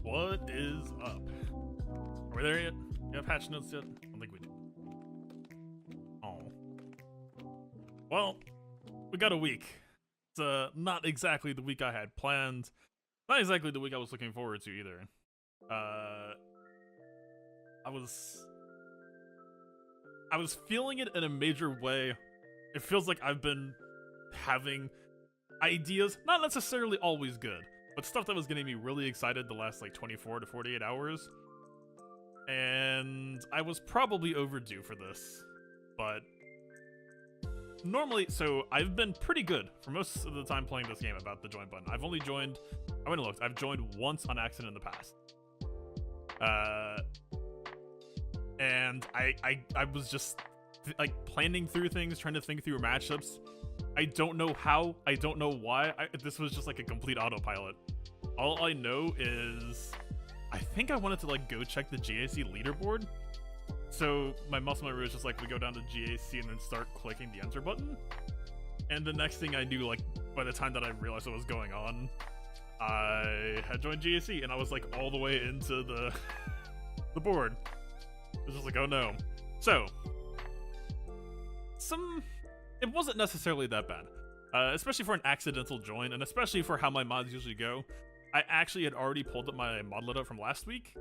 What is up? Are we there yet? You have patch notes yet? I don't think we do. Oh. Well, we got a week. It's not exactly the week I had planned. Not exactly the week I was looking forward to either. I was feeling it in a major way. It feels like I've been having ideas, not necessarily always good, but stuff that was getting me really excited the last like 24 to 48 hours. And I was probably overdue for this, but normally, so I've been pretty good for most of the time playing this game about the join button. I've only joined, I went and looked, I've joined once on accident in the past. And I was just like planning through things, trying to think through matchups. I don't know how, I don't know why. This was just like a complete autopilot. All I know is I think I wanted to like go check the GAC leaderboard. So my muscle memory was just like, we go down to GAC and then start clicking the enter button. And the next thing I knew, like by the time that I realized what was going on, I had joined GAC and I was like all the way into the board. It was just like, oh no. So it wasn't necessarily that bad, especially for an accidental join, and especially for how my mods usually go. I actually had already pulled up my mod loadout from last week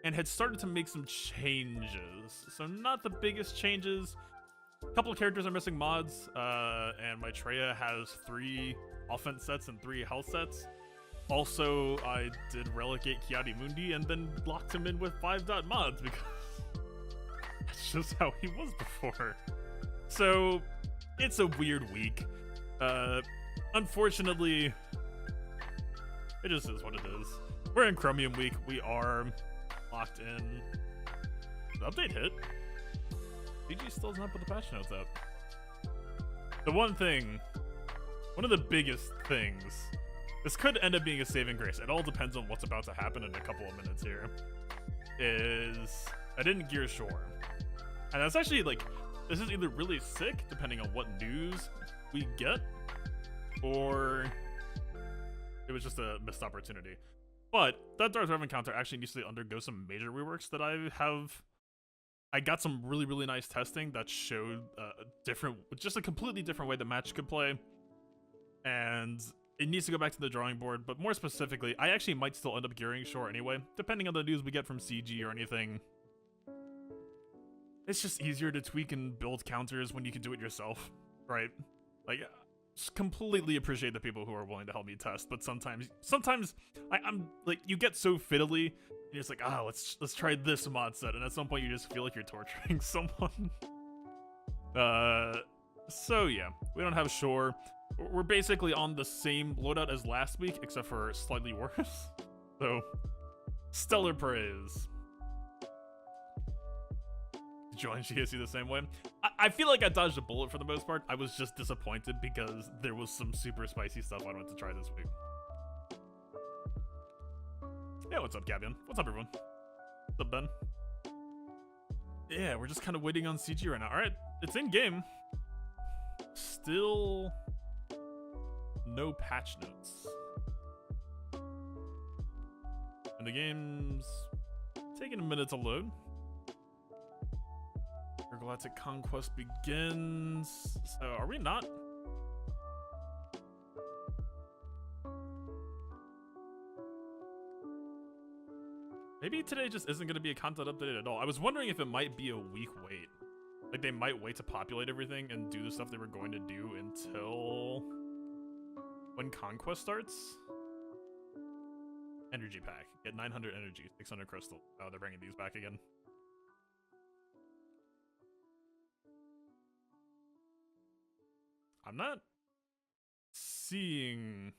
and had started to make some changes. So not the biggest changes. A couple of characters are missing mods, and my Treya has 3 offense sets and 3 health sets. Also, I did relegate Kiadi Mundi and then locked him in with 5 mods because that's just how he was before. So it's a weird week. Unfortunately, it just is what it is. We're in Chromium week. We are locked in. The update hit. PG still does not put the patch notes up. The one of the biggest things, this could end up being a saving grace. It all depends on what's about to happen in a couple of minutes here. Is I didn't gear shore. And that's actually like, this is either really sick, depending on what news we get, or it was just a missed opportunity. But that Darth Revan counter actually needs to undergo some major reworks that I got some really, really nice testing that showed just a completely different way the match could play. And it needs to go back to the drawing board, but more specifically, I actually might still end up gearing shore anyway, depending on the news we get from CG or anything. It's just easier to tweak and build counters when you can do it yourself, right? Like, just completely appreciate the people who are willing to help me test, but sometimes I'm like, you get so fiddly, and you're just like, let's try this mod set, and at some point you just feel like you're torturing someone. So yeah, we don't have shore. We're basically on the same loadout as last week, except for slightly worse. So, stellar praise. Join GAC the same way. I feel like I dodged a bullet for the most part. I was just disappointed because there was some super spicy stuff I wanted to try this week. Yeah, what's up, Gabion? What's up, everyone? What's up, Ben? Yeah, we're just kind of waiting on CG right now. Alright, it's in game. Still no patch notes. And the game's taking a minute to load. Galactic Conquest begins. So, are we not? Maybe today just isn't going to be a content update at all. I was wondering if it might be a week wait. Like, they might wait to populate everything and do the stuff they were going to do until when Conquest starts. Energy pack. Get 900 energy, 600 crystal. Oh, they're bringing these back again. I'm not seeing...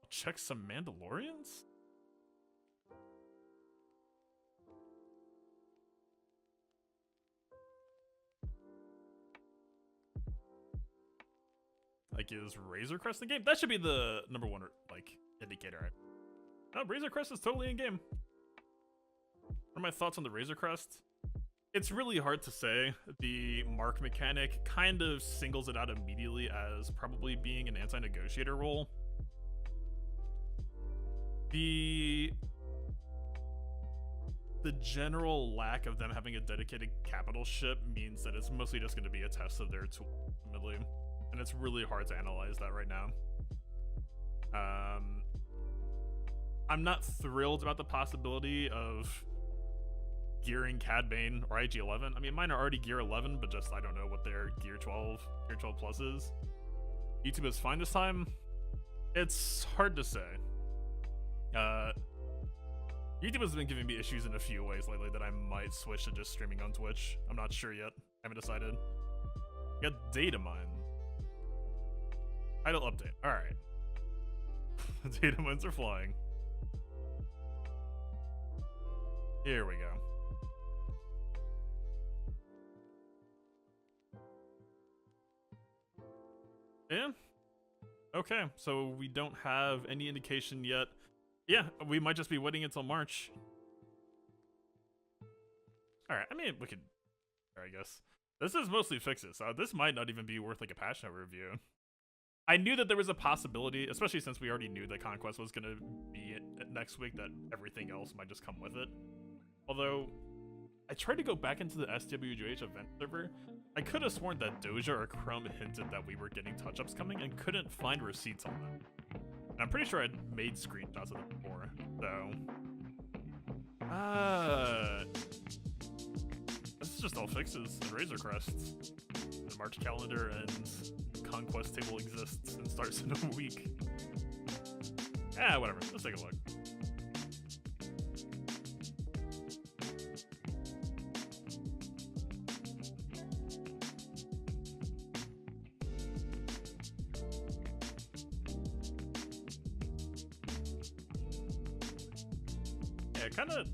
I'll check some Mandalorians? Like, is Razor Crest in game? That should be the number one, like, indicator, right? No, Razor Crest is totally in game. What are my thoughts on the Razor Crest? It's really hard to say. The mark mechanic kind of singles it out immediately as probably being an anti-negotiator role. The general lack of them having a dedicated capital ship means that it's mostly just going to be a test of their tool, ultimately. And it's really hard to analyze that right now. I'm not thrilled about the possibility of gearing Cad Bane or IG-11. I mean, mine are already gear 11, but just I don't know what their gear 12 plus is. YouTube is fine this time. It's hard to say. YouTube has been giving me issues in a few ways lately that I might switch to just streaming on Twitch. I'm not sure yet. I haven't decided. Got data mine. Idle update. Alright. Data mines are flying. Here we go. Yeah. Okay, so we don't have any indication yet. Yeah, we might just be waiting until March. Alright, I mean, we could... I guess. This is mostly fixes, so this might not even be worth like a patch note review. I knew that there was a possibility, especially since we already knew that Conquest was going to be next week, that everything else might just come with it. Although, I tried to go back into the SWGH event server. I could have sworn that Doja or Chrome hinted that we were getting touch-ups coming and couldn't find receipts on them. And I'm pretty sure I'd made screenshots of it before, so... this is just all fixes and Razor Crests. The March calendar and Conquest table exists and starts in a week. Whatever. Let's take a look. Yeah, kind of...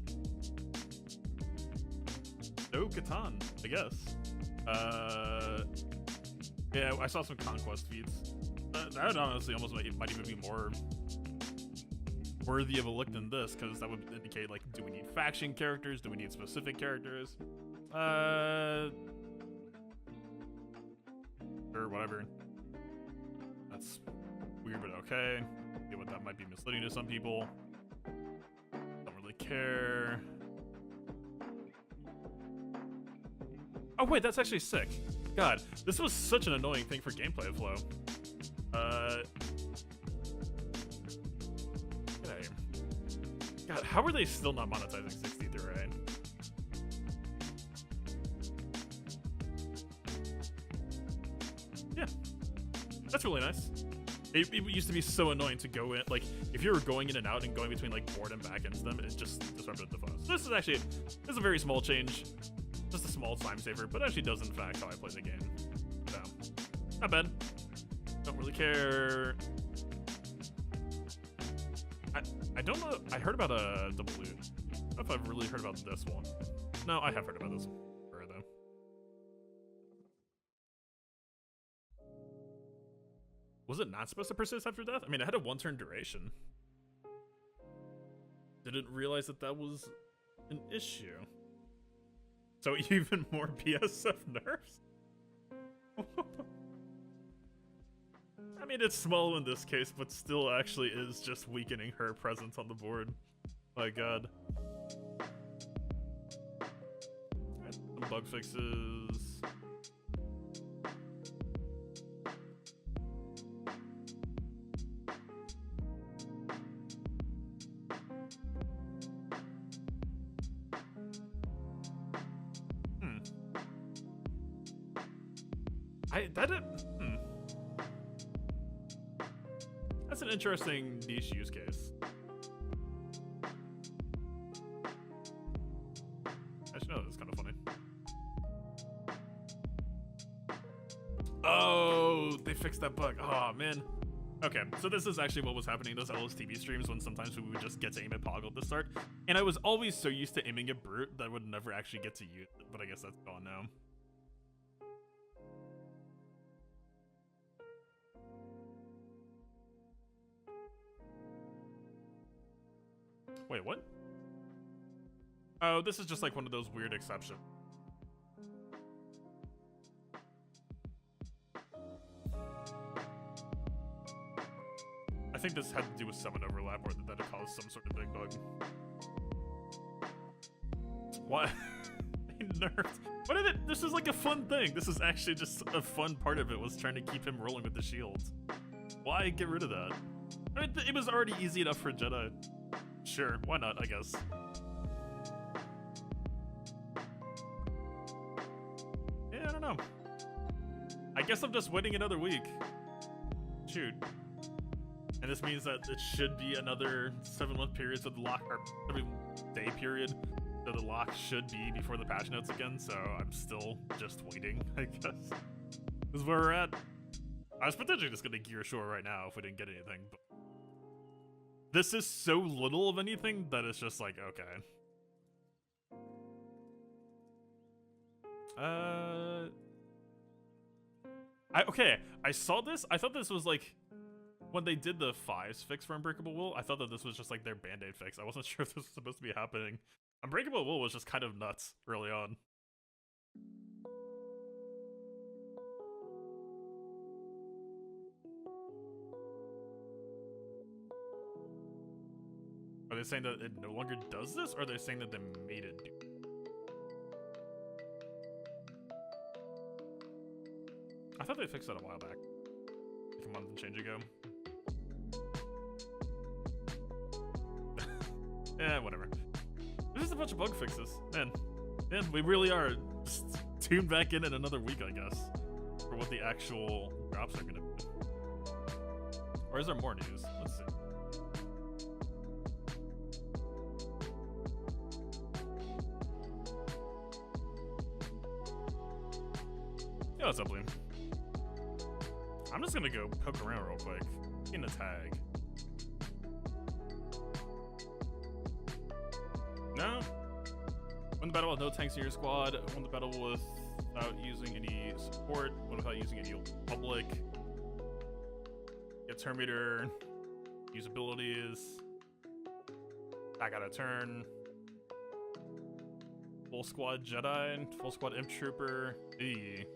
No Catan, I guess. Yeah, I saw some Conquest feats. That would honestly almost might even be more worthy of a look than this, because that would indicate, like, do we need faction characters? Do we need specific characters? Or whatever. That's weird, but okay. Get what that might be misleading to some people. Don't really care. Oh wait, that's actually sick. God, this was such an annoying thing for gameplay flow. Get out of here. God, how are they still not monetizing 60 through raid? Yeah, that's really nice. It used to be so annoying to go in, like, if you were going in and out and going between, like, board and back into them, it just disrupted the flow. So this is a very small change. Just a small time saver, but actually does in fact how I play the game. So, not bad. Don't really care. I don't know. I heard about a double loot. I don't know if I've really heard about this one. No, I have heard about this one though. Was it not supposed to persist after death? I mean, it had a one-turn duration. Didn't realize that that was an issue. So even more PSF nerfs? I mean, it's small in this case, but still actually is just weakening her presence on the board. My god. Right, some bug fixes. That's an interesting niche use case. Actually, no, that's kind of funny. Oh, they fixed that bug. Oh, man. Okay, so this is actually what was happening in those LSTV streams when sometimes we would just get to aim at Poggle at the start. And I was always so used to aiming at Brute that I would never actually get to use it, but I guess that's gone now. Wait, what? Oh, this is just like one of those weird exceptions. think this had to do with summon overlap, or that it caused some sort of big bug. What? They nerfed. What did it? This is like a fun thing. This is actually just a fun part of it, was trying to keep him rolling with the shields. Why get rid of that? I mean, it was already easy enough for Jedi. Sure, why not, I guess. Yeah, I don't know. I guess I'm just waiting another week. Shoot. And this means that it should be another 7-month period, so the lock, or every day period, so the lock should be before the patch notes again, so I'm still just waiting, I guess. This is where we're at. I was potentially just gonna gear shore right now if we didn't get anything, but this is so little of anything that it's just like, okay. Okay, I saw this. I thought this was like when they did the 5s fix for Unbreakable Will. I thought that this was just like their band-aid fix. I wasn't sure if this was supposed to be happening. Unbreakable Will was just kind of nuts early on. Are they saying that it no longer does this, or are they saying that they made it do? I thought they fixed that a while back. Like a month and change ago. Yeah, whatever. There's just a bunch of bug fixes. Man, we really are just tuned back in another week, I guess, for what the actual drops are gonna be. Or is there more news? Let's see. Yeah, what's up, Liam? I'm just gonna go poke around real quick. In a tag. No. Win the battle with no tanks in your squad. Win the battle without using any support. Win without using any public. Get turn meter. Use abilities. Back out of turn. Full squad Jedi. Full squad Imp Trooper. Eee.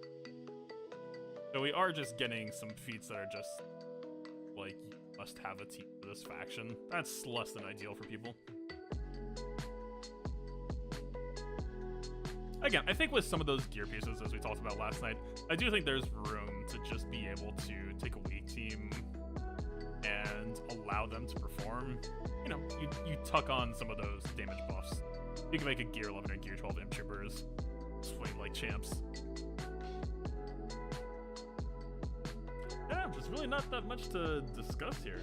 So we are just getting some feats that are just, like, you must have a team for this faction. That's less than ideal for people. Again, I think with some of those gear pieces, as we talked about last night, I do think there's room to just be able to take a weak team and allow them to perform. You know, you tuck on some of those damage buffs. You can make a gear 11 or gear 12 Imp Troopers swing like champs. Yeah, there's really not that much to discuss here.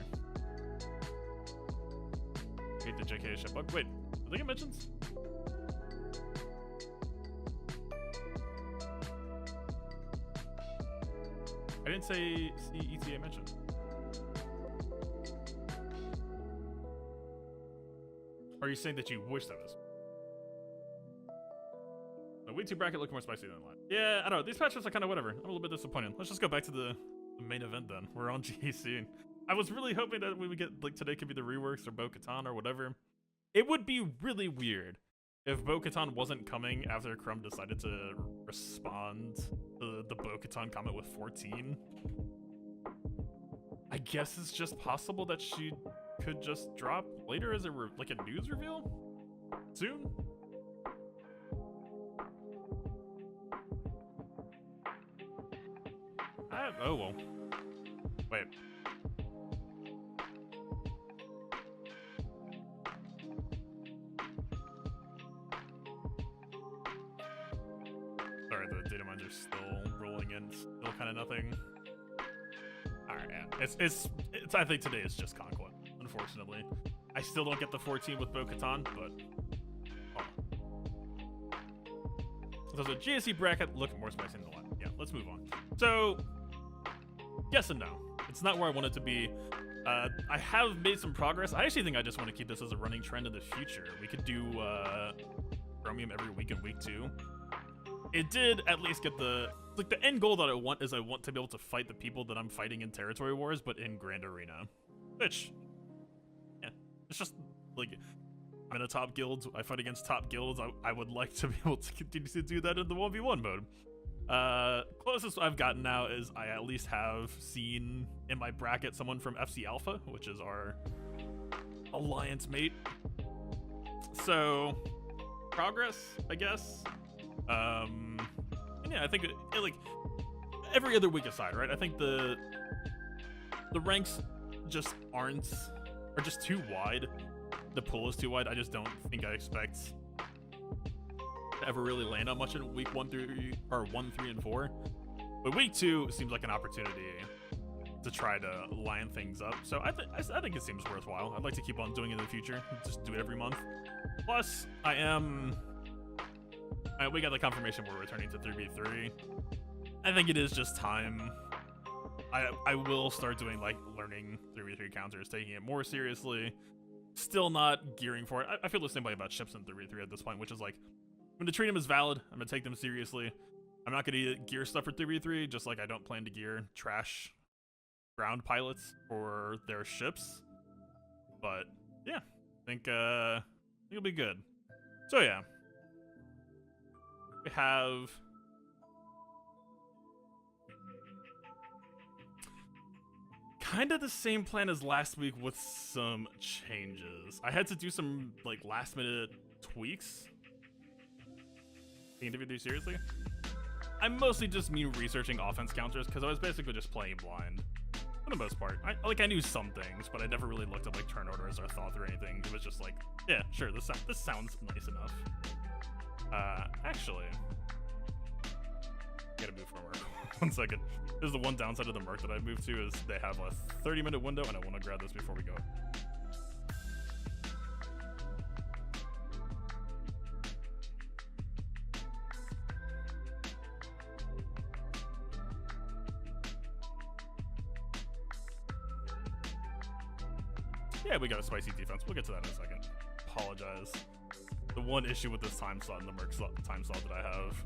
Hate the JK ship bug. Wait, I think it mentions? I didn't see ETA mentioned. Are you saying that you wish that was? The week 2 bracket looked more spicy than last. Yeah, I don't know. These patches are kind of whatever. I'm a little bit disappointed. Let's just go back to the main event then. We're on GAC. I was really hoping that we would get, like, today could be the reworks or Bo-Katan or whatever. It would be really weird if Bo-Katan wasn't coming after Crumb decided to respond to the Bo-Katan comment with 14. I guess it's just possible that she could just drop later as like a news reveal soon. Oh well. Wait. Sorry, the data mines are still rolling in. Still kind of nothing. All right, yeah. It's. I think today is just Conquest. Unfortunately, I still don't get the 14 with Bo-Katan, but. So the GAC bracket look more spicy than the last. Yeah, let's move on. So. Yes and no. It's not where I want it to be. I have made some progress. I actually think I just want to keep this as a running trend in the future. We could do Chromium every week in week 2. It did at least get the end goal that I want is I want to be able to fight the people that I'm fighting in Territory Wars, but in Grand Arena. Which, yeah, it's just like I'm in a top guild. I fight against top guilds. I would like to be able to continue to do that in the 1v1 mode. Closest I've gotten now is I at least have seen in my bracket someone from FC Alpha, which is our alliance mate. So, progress, I guess. And yeah, I think like every other week aside, right? I think the ranks just are just too wide. The pool is too wide. I just don't think I expect to ever really land on much in week 1, 3, and 4. But week 2 seems like an opportunity to try to line things up. So I think it seems worthwhile. I'd like to keep on doing it in the future. Just do it every month. Plus, we got the confirmation we're returning to 3v3. I think it is just time. I will start doing like learning 3v3 counters, taking it more seriously. Still not gearing for it. I feel the same way about ships in 3v3 at this point, which is like, when to treat them as valid, I'm gonna take them seriously. I'm not gonna gear stuff for 3v3, just like I don't plan to gear trash ground pilots for their ships. But yeah, I think it'll be good. So yeah, we have kind of the same plan as last week with some changes. I had to do some like last minute tweaks. Taking 3v3 seriously? I mostly just mean researching offense counters because I was basically just playing blind for the most part. I knew some things, but I never really looked at like turn orders or thought through anything. It was just like, yeah, sure, this sounds nice enough. Actually, I gotta move from work. 1 second. This is the one downside of the Merc that I moved to is they have a 30-minute window, and I want to grab this before we go. Yeah, we got a spicy defense. We'll get to that in a second. Apologize. The one issue with this time slot and the Merc time slot that I have.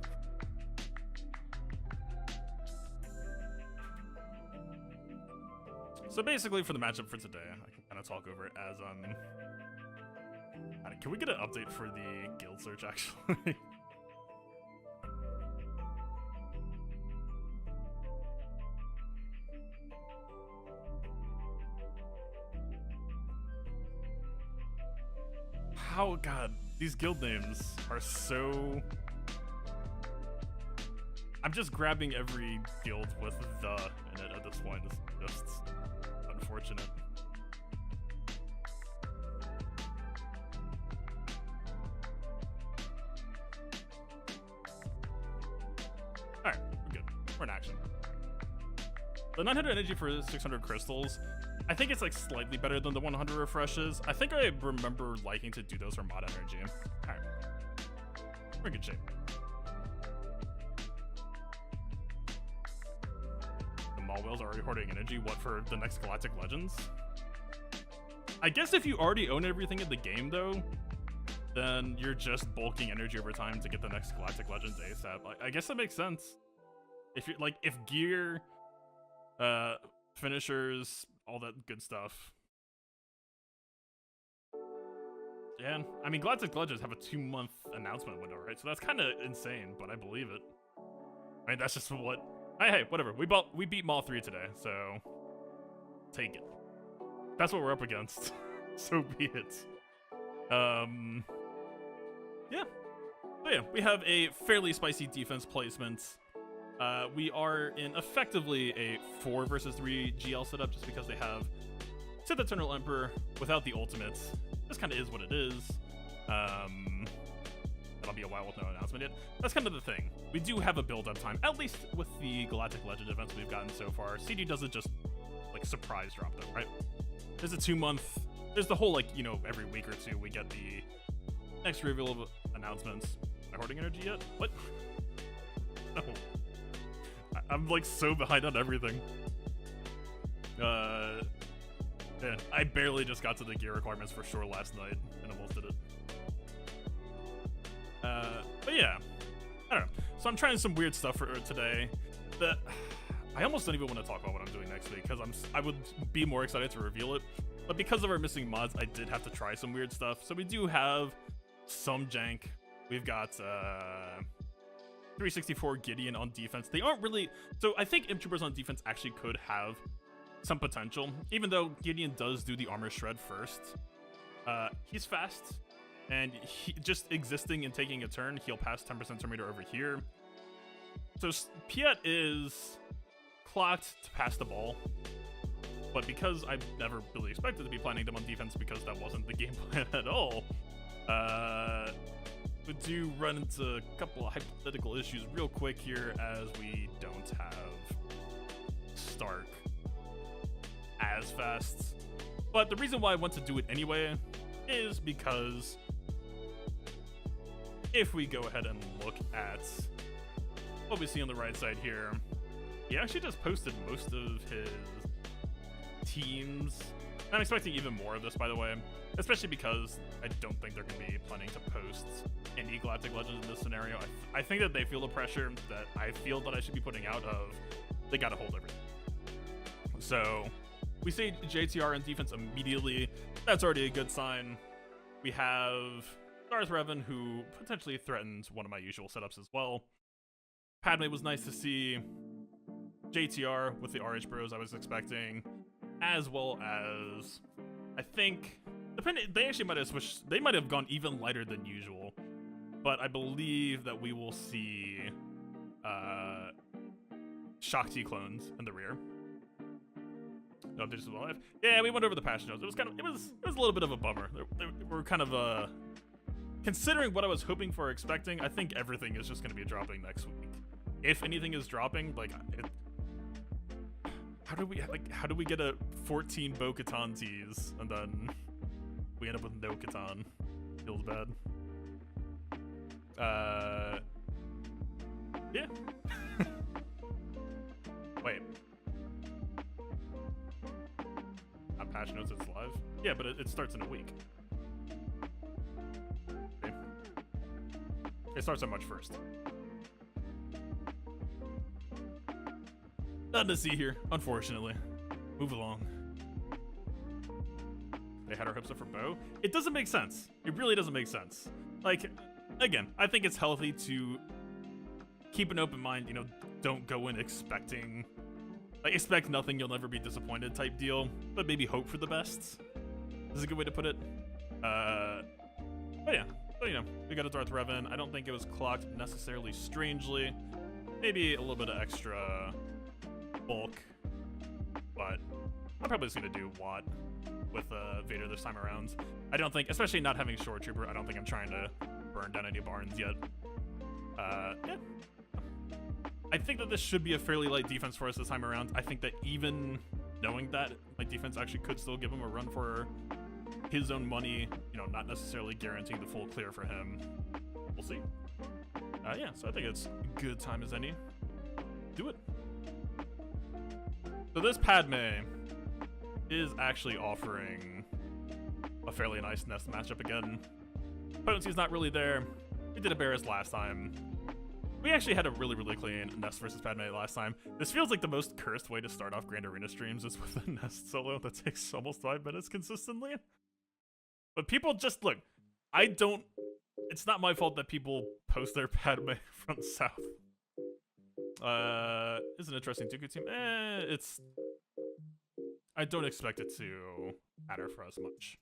So basically, for the matchup for today, I can kind of talk over it as can we get an update for the guild search actually? How, God, these guild names are so... I'm just grabbing every guild with the in it at this point. It's just unfortunate. Alright, we're good. We're in action. The 900 energy for 600 crystals, I think it's like slightly better than the 100 refreshes. I think I remember liking to do those for mod energy. Alright. We're in good shape. The Maul Whales are already hoarding energy. What, for the next Galactic Legends? I guess if you already own everything in the game though, then you're just bulking energy over time to get the next Galactic Legends ASAP. I guess that makes sense. If you're like, if gear, finishers, all that good stuff. Yeah, I mean, Galactic Legends have a 2-month announcement window, right? So that's kind of insane, but I believe it. I mean, that's just what... Hey, whatever. We beat Maul 3 today, so... take it. That's what we're up against. So be it. Yeah. So yeah, we have a fairly spicy defense placement. We are in effectively a 4 versus 3 GL setup just because they have Sith Eternal Emperor without the ultimates. This kind of is what it is. That'll be a while with no announcement yet. That's kind of the thing. We do have a build-up time, at least with the Galactic Legend events we've gotten so far. CD doesn't just, like, surprise drop them, right? There's a 2-month... There's the whole, like, you know, every week or two we get the next reveal of announcements. Am I hoarding energy yet? What? No. I'm like so behind on everything. Yeah, I barely just got to the gear requirements for sure last night and almost did it. But yeah, I don't know. So I'm trying some weird stuff for today that I almost don't even want to talk about what I'm doing next week because I would be more excited to reveal it. But because of our missing mods, I did have to try some weird stuff. So we do have some jank. We've got 364 Gideon on defense. They aren't really... So I think Imp Troopers on defense actually could have some potential, even though Gideon does do the armor shred first. He's fast, and just existing and taking a turn, he'll pass 10% turn meter over here. So Piet is clocked to pass the ball, but because I never really expected to be planning them on defense because that wasn't the game plan at all, we do run into a couple of hypothetical issues real quick here, as we don't have Stark as fast. But the reason why I want to do it anyway is because if we go ahead and look at what we see on the right side here, he actually just posted most of his teams. And I'm expecting even more of this, by the way, especially because I don't think they're going to be planning to post any Galactic Legends in this scenario. I think that they feel the pressure that I feel that I should be putting out of they got to hold everything. So we see JTR in defense immediately. That's already a good sign. We have Darth Revan, who potentially threatens one of my usual setups as well. Padme was nice to see. JTR with the RH Bros I was expecting, as well as, I think, they actually might have switched, they might have gone even lighter than usual, but I believe that we will see Shakti clones in the rear. No updates as well. Yeah, we went over the patch notes. It was a little bit of a bummer. They were kind of considering what I was hoping for or expecting. I think everything is just going to be dropping next week. If anything is dropping, like how do we get a 14 Bo-Katan tease and then we end up with no Katan? Feels bad. Yeah. Wait. Not patch notes, it's live? Yeah, but it starts in a week. Okay. It starts on March 1st. Nothing to see here, unfortunately. Move along. They had our hopes up for Bo. It doesn't make sense. It really doesn't make sense. Like, again, I think it's healthy to keep an open mind, you know, don't go in expecting, like, expect nothing, you'll never be disappointed type deal, but maybe hope for the best. This is a good way to put it. But yeah, so, you know, we got a Darth Revan. I don't think it was clocked necessarily strangely. Maybe a little bit of extra bulk, but I'm probably just gonna do Watt with Vader this time around. I don't think, especially not having Shore Trooper, I don't think I'm trying to burn down any barns yet. Yeah. I think that this should be a fairly light defense for us this time around. I think that even knowing that, my defense actually could still give him a run for his own money, you know, not necessarily guaranteeing the full clear for him. We'll see. Yeah, so I think it's a good time as any. Do it. So this Padme is actually offering a fairly nice Nest matchup again. Potency's not really there. We did a Barris last time. We actually had a really, really clean Nest versus Padme last time. This feels like the most cursed way to start off Grand Arena streams is with a Nest solo that takes almost 5 minutes consistently. But people just, look, it's not my fault that people post their Padme from South. It's an interesting Dooku team. I don't expect it to matter for us much.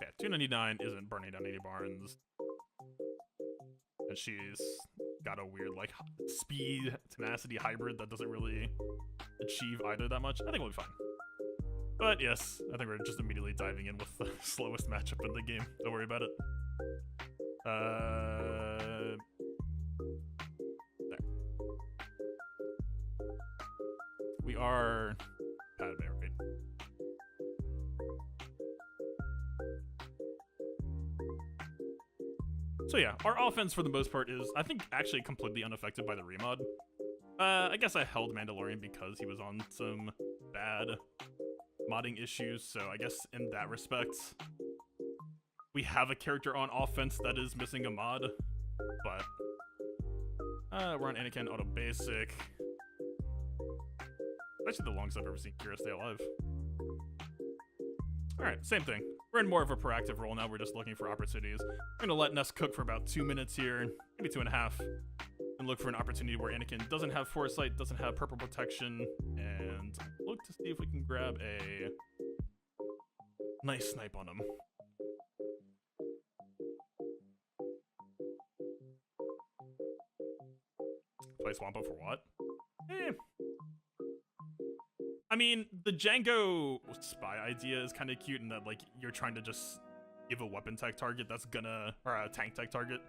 Yeah, 299 isn't burning down any barns. And she's got a weird, like, speed, tenacity hybrid that doesn't really achieve either that much. I think we'll be fine. But yes, I think we're just immediately diving in with the slowest matchup in the game. Don't worry about it. There. We are Padme, right? So yeah, our offense for the most part is, I think, actually completely unaffected by the remod. I guess I held Mandalorian because he was on some bad modding issues, so I guess in that respect, we have a character on offense that is missing a mod, but we're on Anakin Auto Basic. Actually the longest I've ever seen Kira stay alive. Alright, same thing. We're in more of a proactive role now. We're just looking for opportunities. We're gonna let Ness cook for about 2 minutes here, maybe 2.5, and look for an opportunity where Anakin doesn't have foresight, doesn't have purple protection, and look to see if we can grab a nice snipe on him. Play Swampo for what? I mean, the Django spy idea is kind of cute in that, like, you're trying to just give a weapon tech target that's gonna, or a tank tech target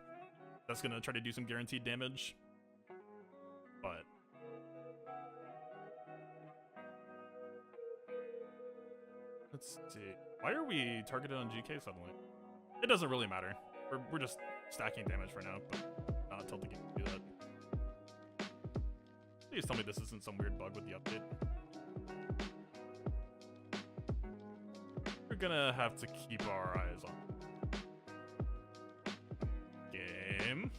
that's gonna try to do some guaranteed damage. But let's see. Why are we targeted on GK suddenly? It doesn't really matter. We're just stacking damage for now, but not until the game can do that. Please tell me this isn't some weird bug with the update. We're gonna have to keep our eyes on game.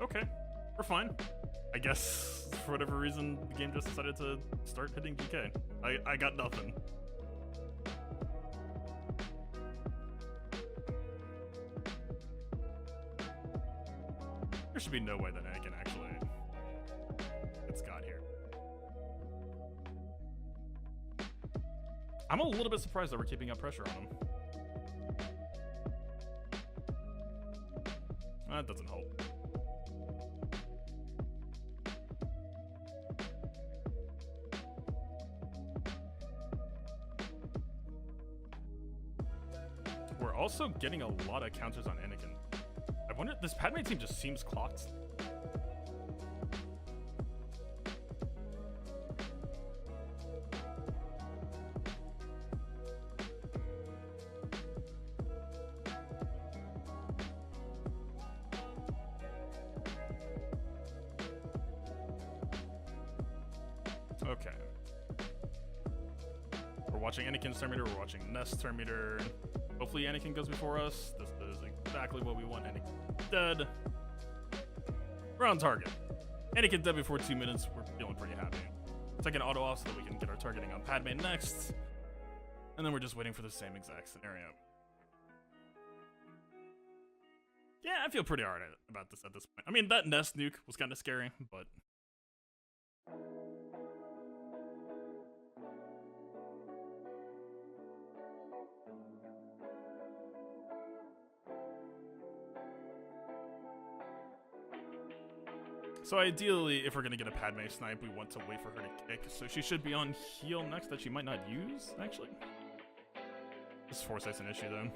Okay, we're fine. I guess for whatever reason the game just decided to start hitting GK. I got nothing. There should be no way that Anakin actually gets got here. I'm a little bit surprised that we're keeping up pressure on him. That doesn't help. We're also getting a lot of counters on Anakin. I wonder, this Padme team just seems clocked. Okay. We're watching Anakin's turn meter, we're watching Nest's turn meter. Hopefully Anakin goes before us. This is exactly what we want. Anakin dead. We're on target. Anakin dead before 2 minutes. We're feeling pretty happy. Second auto off so that we can get our targeting on Padme next. And then we're just waiting for the same exact scenario. Yeah, I feel pretty alright about this at this point. I mean, that Nest nuke was kind of scary, but... So ideally, if we're gonna get a Padme snipe, we want to wait for her to kick. So she should be on heal next that she might not use, actually. This foresight's an issue, then.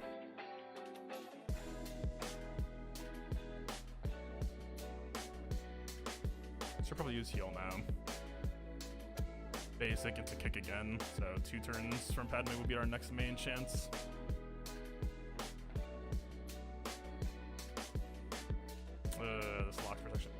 She'll probably use heal now. Basic into kick again. So 2 turns from Padme would be our next main chance. This lock protection.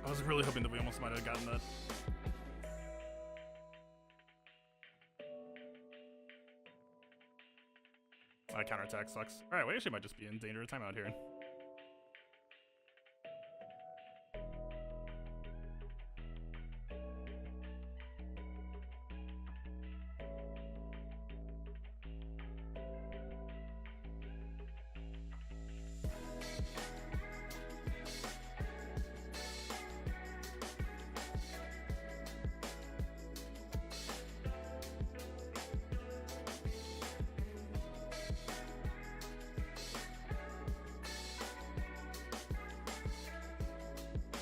I was really hoping that we almost might have gotten that. My counterattack sucks. Alright, we actually might just be in danger of timeout here.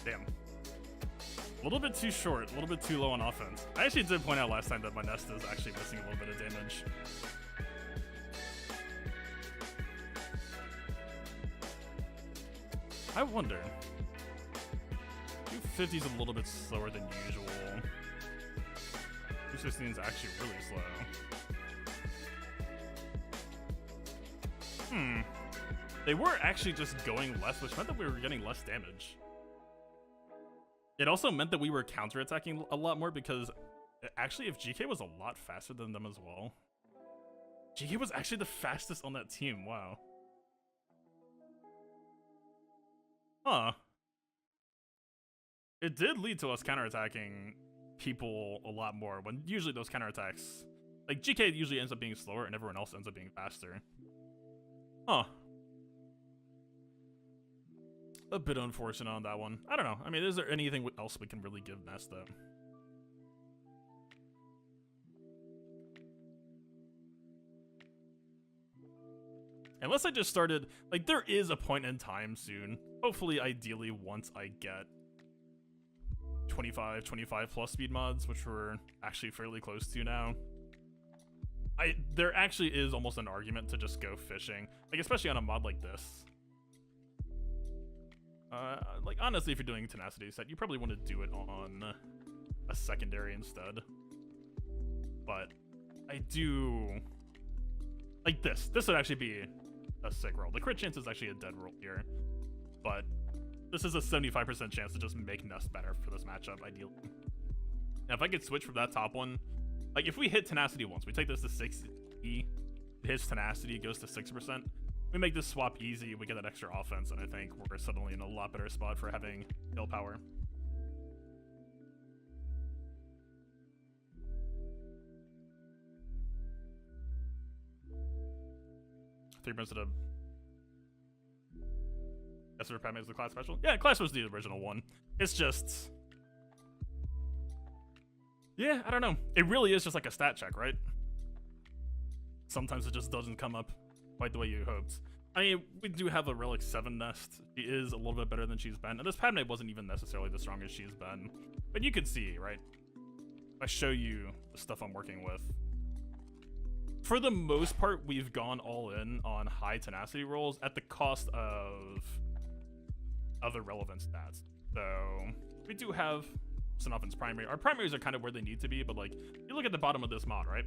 Damn. A little bit too short, a little bit too low on offense. I actually did point out last time that my Nest is actually missing a little bit of damage. I wonder. 250's a little bit slower than usual. S15 is actually really slow. They were actually just going less, which meant that we were getting less damage. It also meant that we were counterattacking a lot more because actually if GK was a lot faster than them as well. GK was actually the fastest on that team, wow. Huh. It did lead to us counterattacking people a lot more when usually those counterattacks, like GK usually ends up being slower and everyone else ends up being faster. Huh. A bit unfortunate on that one. I don't know. I mean, is there anything else we can really give Nest though? Unless I just started, like, there is a point in time soon. Hopefully, ideally, once I get 25 plus speed mods, which we're actually fairly close to now. There actually is almost an argument to just go fishing, like, especially on a mod like this. Like, honestly, if you're doing Tenacity set, you probably want to do it on a secondary instead. But I do... like, this would actually be a sick roll. The crit chance is actually a dead roll here. But this is a 75% chance to just make Nest better for this matchup, ideally. Now, if I could switch from that top one... like, if we hit Tenacity once, we take this to 60, it hits Tenacity, it goes to 6%. We make this swap easy, we get that extra offense, and I think we're suddenly in a lot better spot for having kill power. Three instead of... yes, sir, Padme is the class special? Yeah, class was the original one. It's just... yeah, I don't know. It really is just like a stat check, right? Sometimes it just doesn't come up quite the way you hoped. I mean, we do have a Relic 7 Nest. She is a little bit better than she's been. And this Padme wasn't even necessarily the strongest she's been. But you can see, right? If I show you the stuff I'm working with. For the most part, we've gone all in on high tenacity rolls at the cost of other relevant stats. So, we do have Sinophan's primary. Our primaries are kind of where they need to be, but like, you look at the bottom of this mod, right?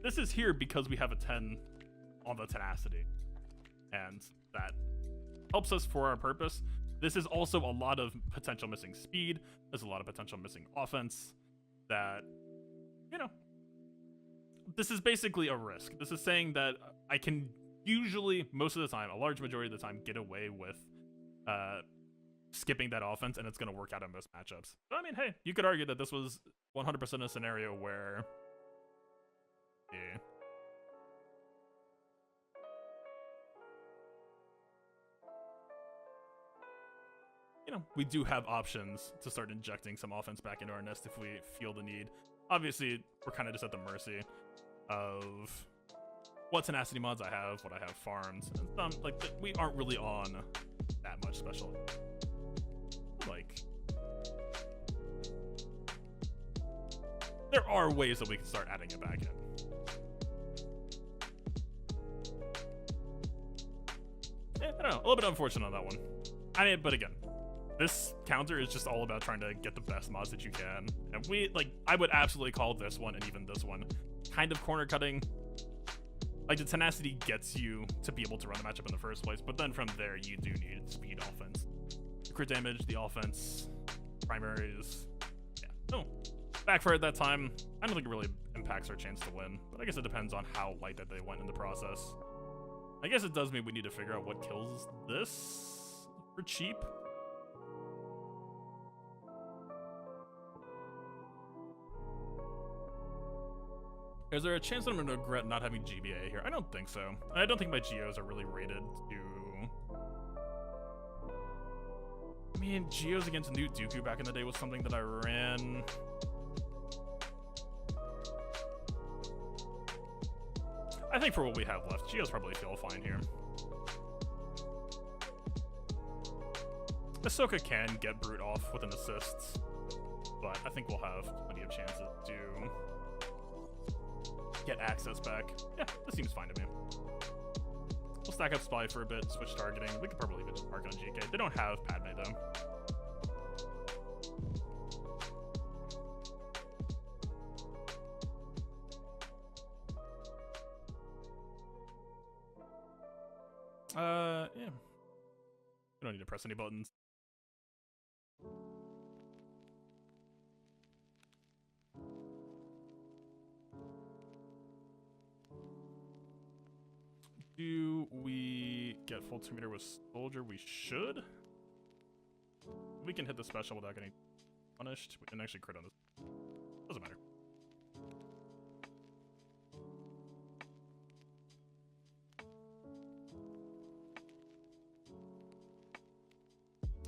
This is here because we have a 10 on the tenacity. And that helps us for our purpose. This is also a lot of potential missing speed. There's a lot of potential missing offense that, you know, this is basically a risk. This is saying that I can usually, most of the time, a large majority of the time, get away with skipping that offense, and it's going to work out in most matchups. So, I mean, hey, you could argue that this was 100% a scenario where... yeah. You know, we do have options to start injecting some offense back into our Nest if we feel the need. Obviously, we're kind of just at the mercy of what tenacity mods I have, what I have farmed, and some, like, we aren't really on that much special. Like, there are ways that we can start adding it back in. I don't know, a little bit unfortunate on that one. I mean, but again, this counter is just all about trying to get the best mods that you can. And we, like, I would absolutely call this one and even this one kind of corner cutting. Like, the tenacity gets you to be able to run the matchup in the first place, but then from there, you do need speed offense. The crit damage, the offense, primaries. Yeah. So, backfire at that time, I don't think it really impacts our chance to win, but I guess it depends on how light that they went in the process. I guess it does mean we need to figure out what kills this for cheap. Is there a chance that I'm going to regret not having GBA here? I don't think so. I don't think my Geos are really rated to... I mean, Geos against Newt Dooku back in the day was something that I ran. I think for what we have left, Geos probably feel fine here. Ahsoka can get Brute off with an assist, but I think we'll have plenty of chances to get access back. Yeah, this seems fine to me. We'll stack up Spy for a bit, switch targeting. We could probably even just mark on GK. They don't have Padme though. Yeah. We don't need to press any buttons. Do we get full 2 meter with soldier? We should. We can hit the special without getting punished. We can actually crit on this. Doesn't matter.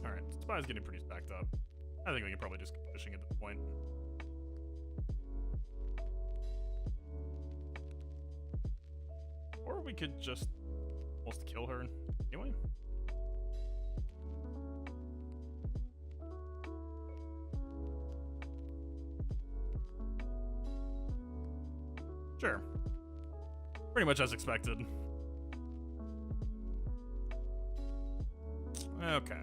Alright, Spy's getting pretty stacked up. I think we can probably just keep pushing at this point. Or we could just almost kill her anyway. Sure. Pretty much as expected. Okay.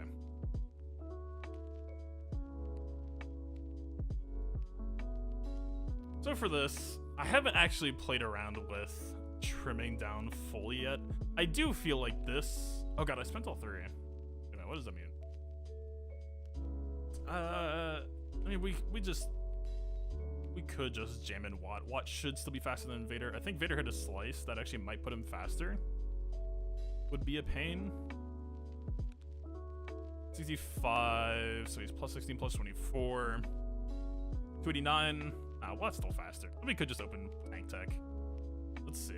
So for this, I haven't actually played around with trimming down fully yet. I do feel like this... Oh god, I spent all 3. What does that mean? I mean, we could just jam in Watt. Watt should still be faster than Vader. I think Vader hit a slice that actually might put him faster. Would be a pain. 65, so he's plus 16, plus 24. 289. Watt's still faster. We could just open tank tech. Let's see.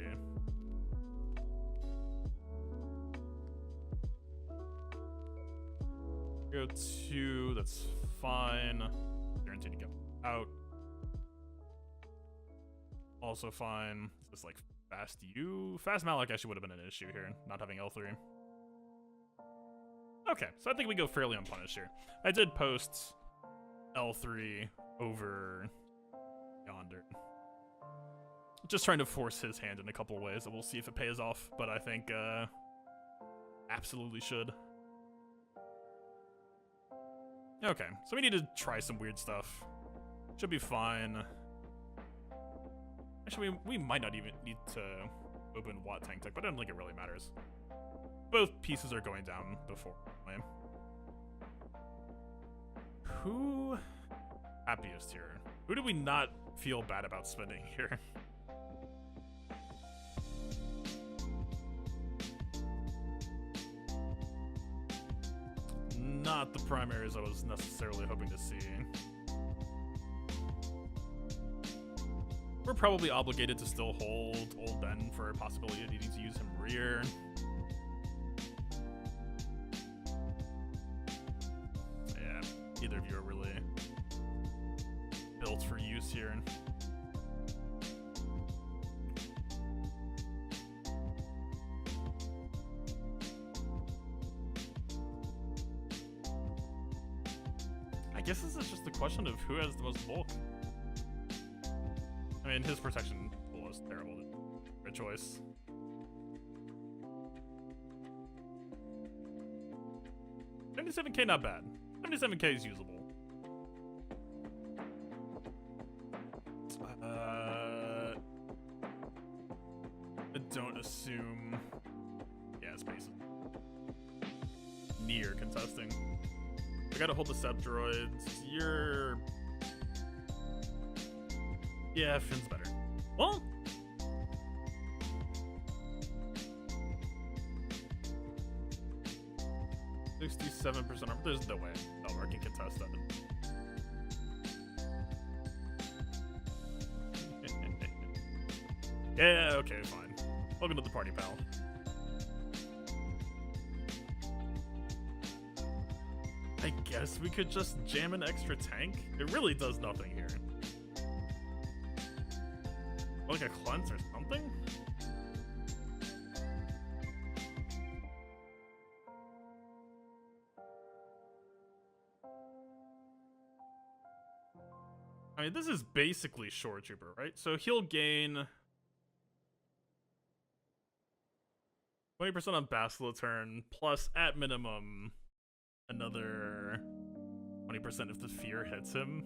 Go 2, that's fine. Guaranteed to get out. Also fine. It's like fast U. Fast Malak actually would have been an issue here, not having L3. Okay, so I think we go fairly unpunished here. I did post L3 over yonder. Just trying to force his hand in a couple ways, and we'll see if it pays off, but I think absolutely should. Okay, so we need to try some weird stuff. Should be fine. Actually, we might not even need to open Watt tank tech, but I don't think it really matters. Both pieces are going down before. Who happiest here? Who do we not feel bad about spending here? Not the primaries I was necessarily hoping to see. We're probably obligated to still hold Old Ben for a possibility of needing to use him rear. Yeah, neither of you are really built for use here. I guess this is just a question of who has the most bulk. I mean, his protection pool is terrible. Good choice. $77K not bad. 77K is usable. I don't assume... Yeah, space is near contesting. I gotta hold the Sept droids. You're... Yeah, Finn's better. Well... $67% armor. There's no way Belmar can contest that. Yeah, okay, fine. Welcome to the party, pal. I guess we could just jam an extra tank? It really does nothing here. Like a cleanse or something? I mean, this is basically Shore Trooper, right? So he'll gain 20% on Bastila turn, plus at minimum another 20% if the fear hits him.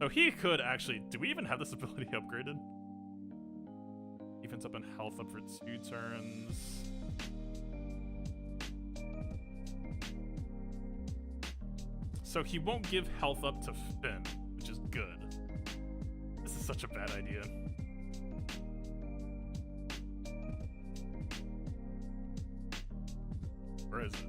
So he could actually... Do we even have this ability upgraded? Defense up and health up for 2 turns. So he won't give health up to Finn, which is good. This is such a bad idea. Where is it?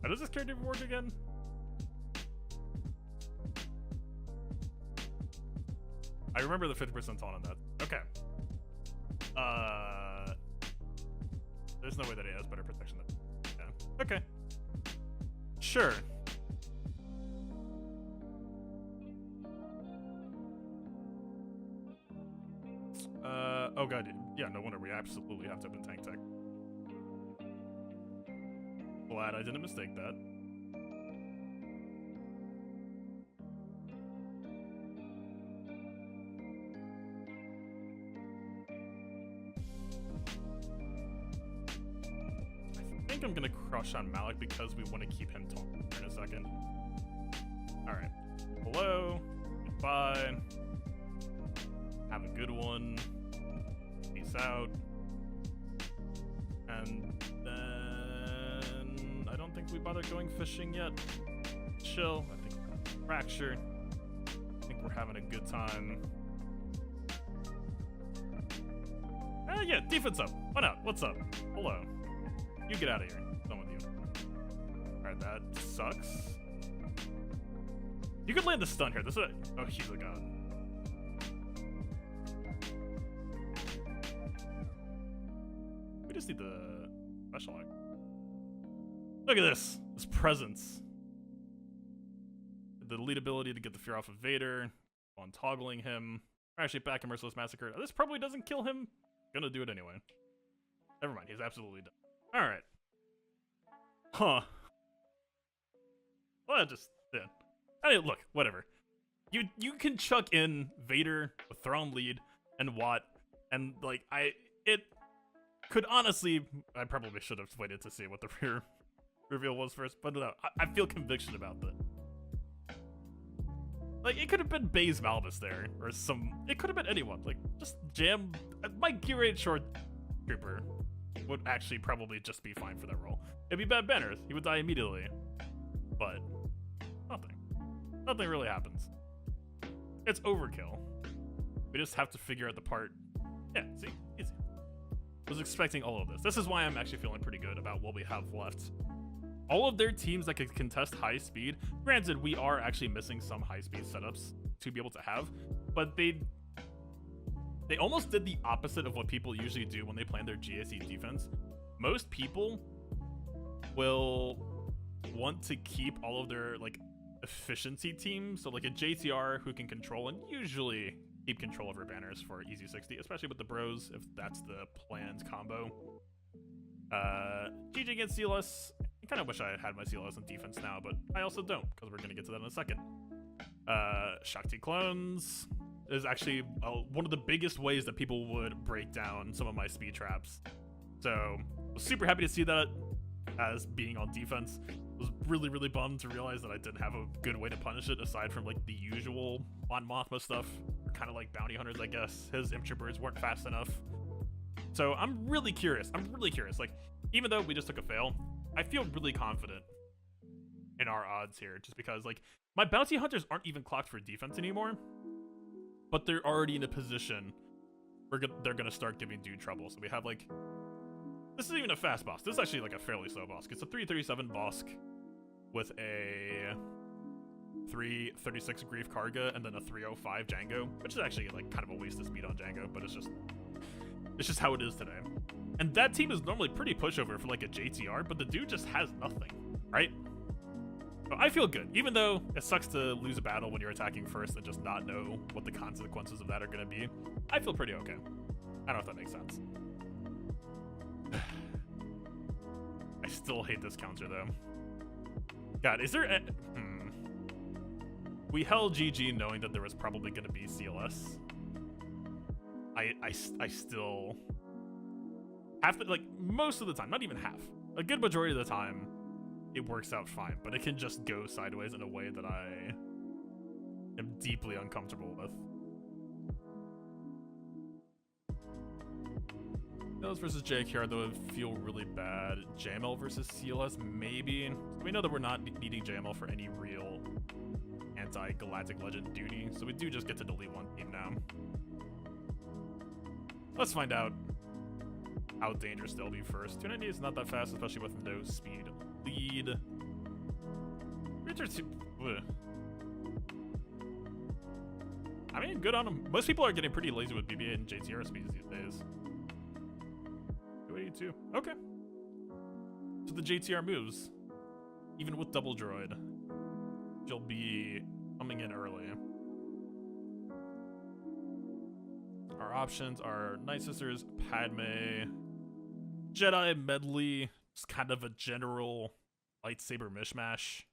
How does this character work again? I remember the 50% on that. Okay. There's no way that he has better protection than. Yeah. Okay. Sure. Oh god, yeah, no wonder we absolutely have to have been tank tech. Glad I didn't mistake that. I think I'm gonna crush on Malik because we want to keep him talking in a second. Alright. Hello. Goodbye. Have a good one. Peace out. And then I don't think we bother going fishing yet. Chill. I think we're gonna fracture. I think we're having a good time. Yeah, defense up. Why not? What's up? Hello. You get out of here. Done with you. Alright, that sucks. You could land the stun here. This is oh, he's a god. We just need the special act. Look at this. This presence. The lead ability to get the fear off of Vader. On toggling him. Actually, back in Merciless Massacre. This probably doesn't kill him. Gonna do it anyway. Never mind. He's absolutely done. Alright. Huh. Well, just yeah. I mean, look, whatever. You can chuck in Vader with Thrawn lead and Watt, and like it could honestly, I probably should have waited to see what the rear reveal was first, but no, I feel conviction about that. Like it could have been Baze Malbus there, or it could have been anyone. Like just jam my Gear 8 short trooper would actually probably just be fine for that role. It'd be bad banners. He would die immediately. But nothing. Nothing really happens. It's overkill. We just have to figure out the part. Yeah, see? Easy. I was expecting all of this. This is why I'm actually feeling pretty good about what we have left. All of their teams that could contest high speed. Granted, we are actually missing some high speed setups to be able to have, but they almost did the opposite of what people usually do when they plan their GAC defense. Most people will want to keep all of their like efficiency teams, so like a JTR who can control and usually keep control over banners for easy 60, especially with the bros if that's the planned combo. GG against CLS. I kind of wish I had my CLS in defense now, but I also don't because we're gonna get to that in a second. Shakti clones is actually one of the biggest ways that people would break down some of my speed traps. So I was super happy to see that as being on defense. I was really, really bummed to realize that I didn't have a good way to punish it aside from like the usual Mon Mothma stuff. Kind of like bounty hunters, I guess. His imp troopers weren't fast enough. So I'm really curious. Like, even though we just took a fail, I feel really confident in our odds here just because like my bounty hunters aren't even clocked for defense anymore. But they're already in a position where they're going to start giving dude trouble. So we have like, this isn't even a fast boss. This is actually like a fairly slow boss. It's a 337 boss with a 336 Grief Karga and then a 305 Django, which is actually like kind of a waste of speed on Django, but it's just how it is today. And that team is normally pretty pushover for like a JTR, but the dude just has nothing, right? So I feel good, even though it sucks to lose a battle when you're attacking first and just not know what the consequences of that are going to be. I feel pretty okay. I don't know if that makes sense. I still hate this counter though. God, is there We held GG knowing that there was probably going to be CLS. I still have to, like, most of the time, not even half, a good majority of the time, it works out fine, but it can just go sideways in a way that I am deeply uncomfortable with. Those versus JKR, though, would feel really bad. JML versus CLS, maybe. We know that we're not needing JML for any real anti-Galactic Legend duty, so we do just get to delete one team now. Let's find out how dangerous they'll be first. 290 is not that fast, especially with no speed lead. I mean, good on them. Most people are getting pretty lazy with BB-8 and JTR speeds these days. 282. Okay. So the JTR moves. Even with double droid, she'll be coming in early. Our options are Night Sisters, Padme, Jedi medley, just kind of a general lightsaber mishmash.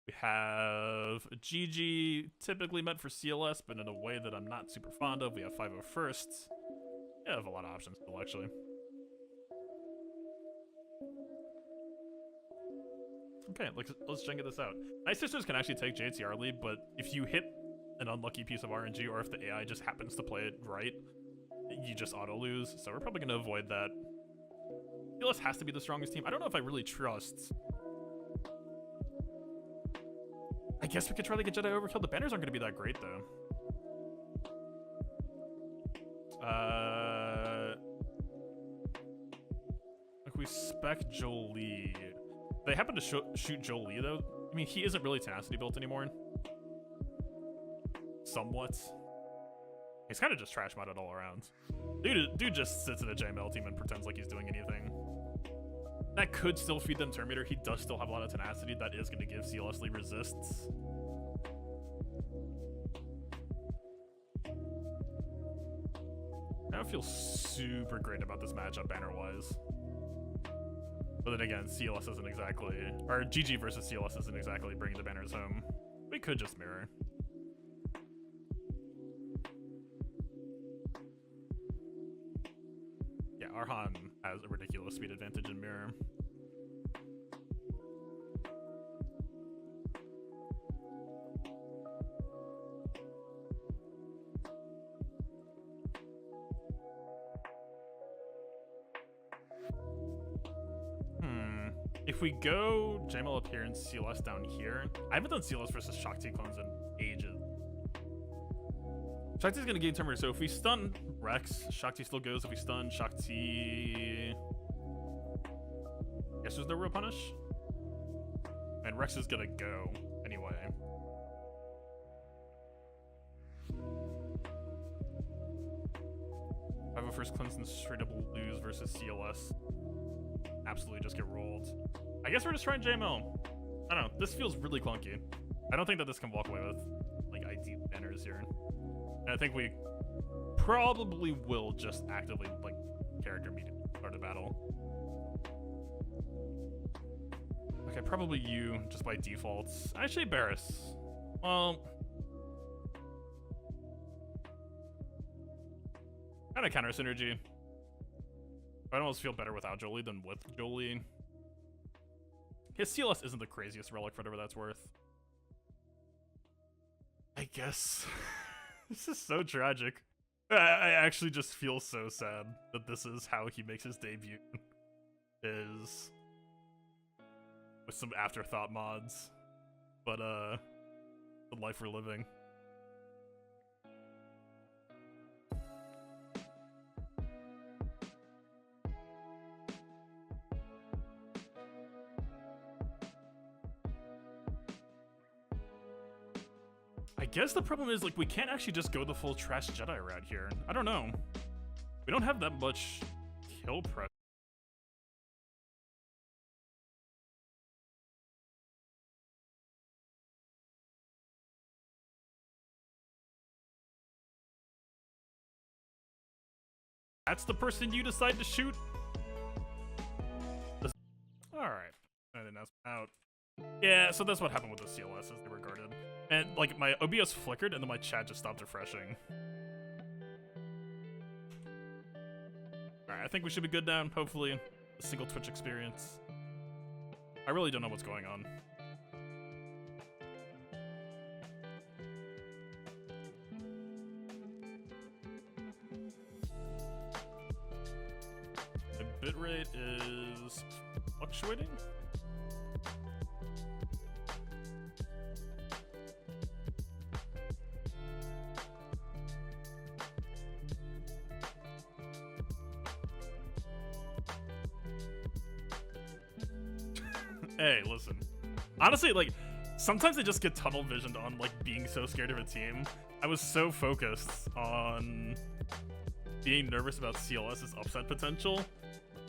We have a GG, typically meant for CLS, but in a way that I'm not super fond of. We have 501sts. Yeah, I have a lot of options still, actually. Okay, let's check this out. Night Sisters can actually take JTR lead, but if you hit an unlucky piece of RNG, or if the AI just happens to play it right, you just auto-lose. So we're probably going to avoid that. CLS has to be the strongest team. I don't know if I really trust... I guess we could try to get Jedi overkill. The banners aren't going to be that great, though. Like, we spec Jolie. They happen to shoot Jolie, though. I mean, he isn't really tenacity built anymore. Somewhat. He's kind of just trash modded all around. Dude just sits in a JML team and pretends like he's doing anything. That could still feed them Terminator. He does still have a lot of tenacity. That is going to give CLS lead resists. I don't feel super great about this matchup banner-wise. But then again, CLS isn't exactly... Or GG versus CLS isn't exactly bringing the banners home. We could just mirror. Yeah, Arhan has a ridiculous speed advantage in mirror. If we go JML up here and CLS down here, I haven't done CLS versus Shakti clones in ages. Shakti's gonna gain Terminator, so if we stun Rex, Shakti still goes. If we stun Shakti... Guess there's no real punish? And Rex is gonna go anyway. I have a first cleanse and straight up lose versus CLS. Absolutely just get rolled. I guess we're just trying JML. I don't know. This feels really clunky. I don't think that this can walk away with like ID banners here. And I think we probably will just actively like character meet start a battle. Okay, probably you just by default. Actually, Barris. Well, kind of counter synergy. I almost feel better without Jolie than with Jolie. His CLS isn't the craziest relic for whatever that's worth. I guess. This is so tragic. I actually just feel so sad that this is how he makes his debut. Is with some afterthought mods. But the life we're living. I guess the problem is, like, we can't actually just go the full trash Jedi route here. I don't know. We don't have that much kill press. That's the person you decide to shoot? Alright. I think that's out. Yeah, so that's what happened with the CLS as they were guarded. And, like, my OBS flickered and then my chat just stopped refreshing. Alright, I think we should be good now. Hopefully, a single Twitch experience. I really don't know what's going on. Bitrate is fluctuating. Hey, listen. Honestly, like, sometimes I just get tunnel visioned on, like, being so scared of a team. I was so focused on being nervous about CLS's upset potential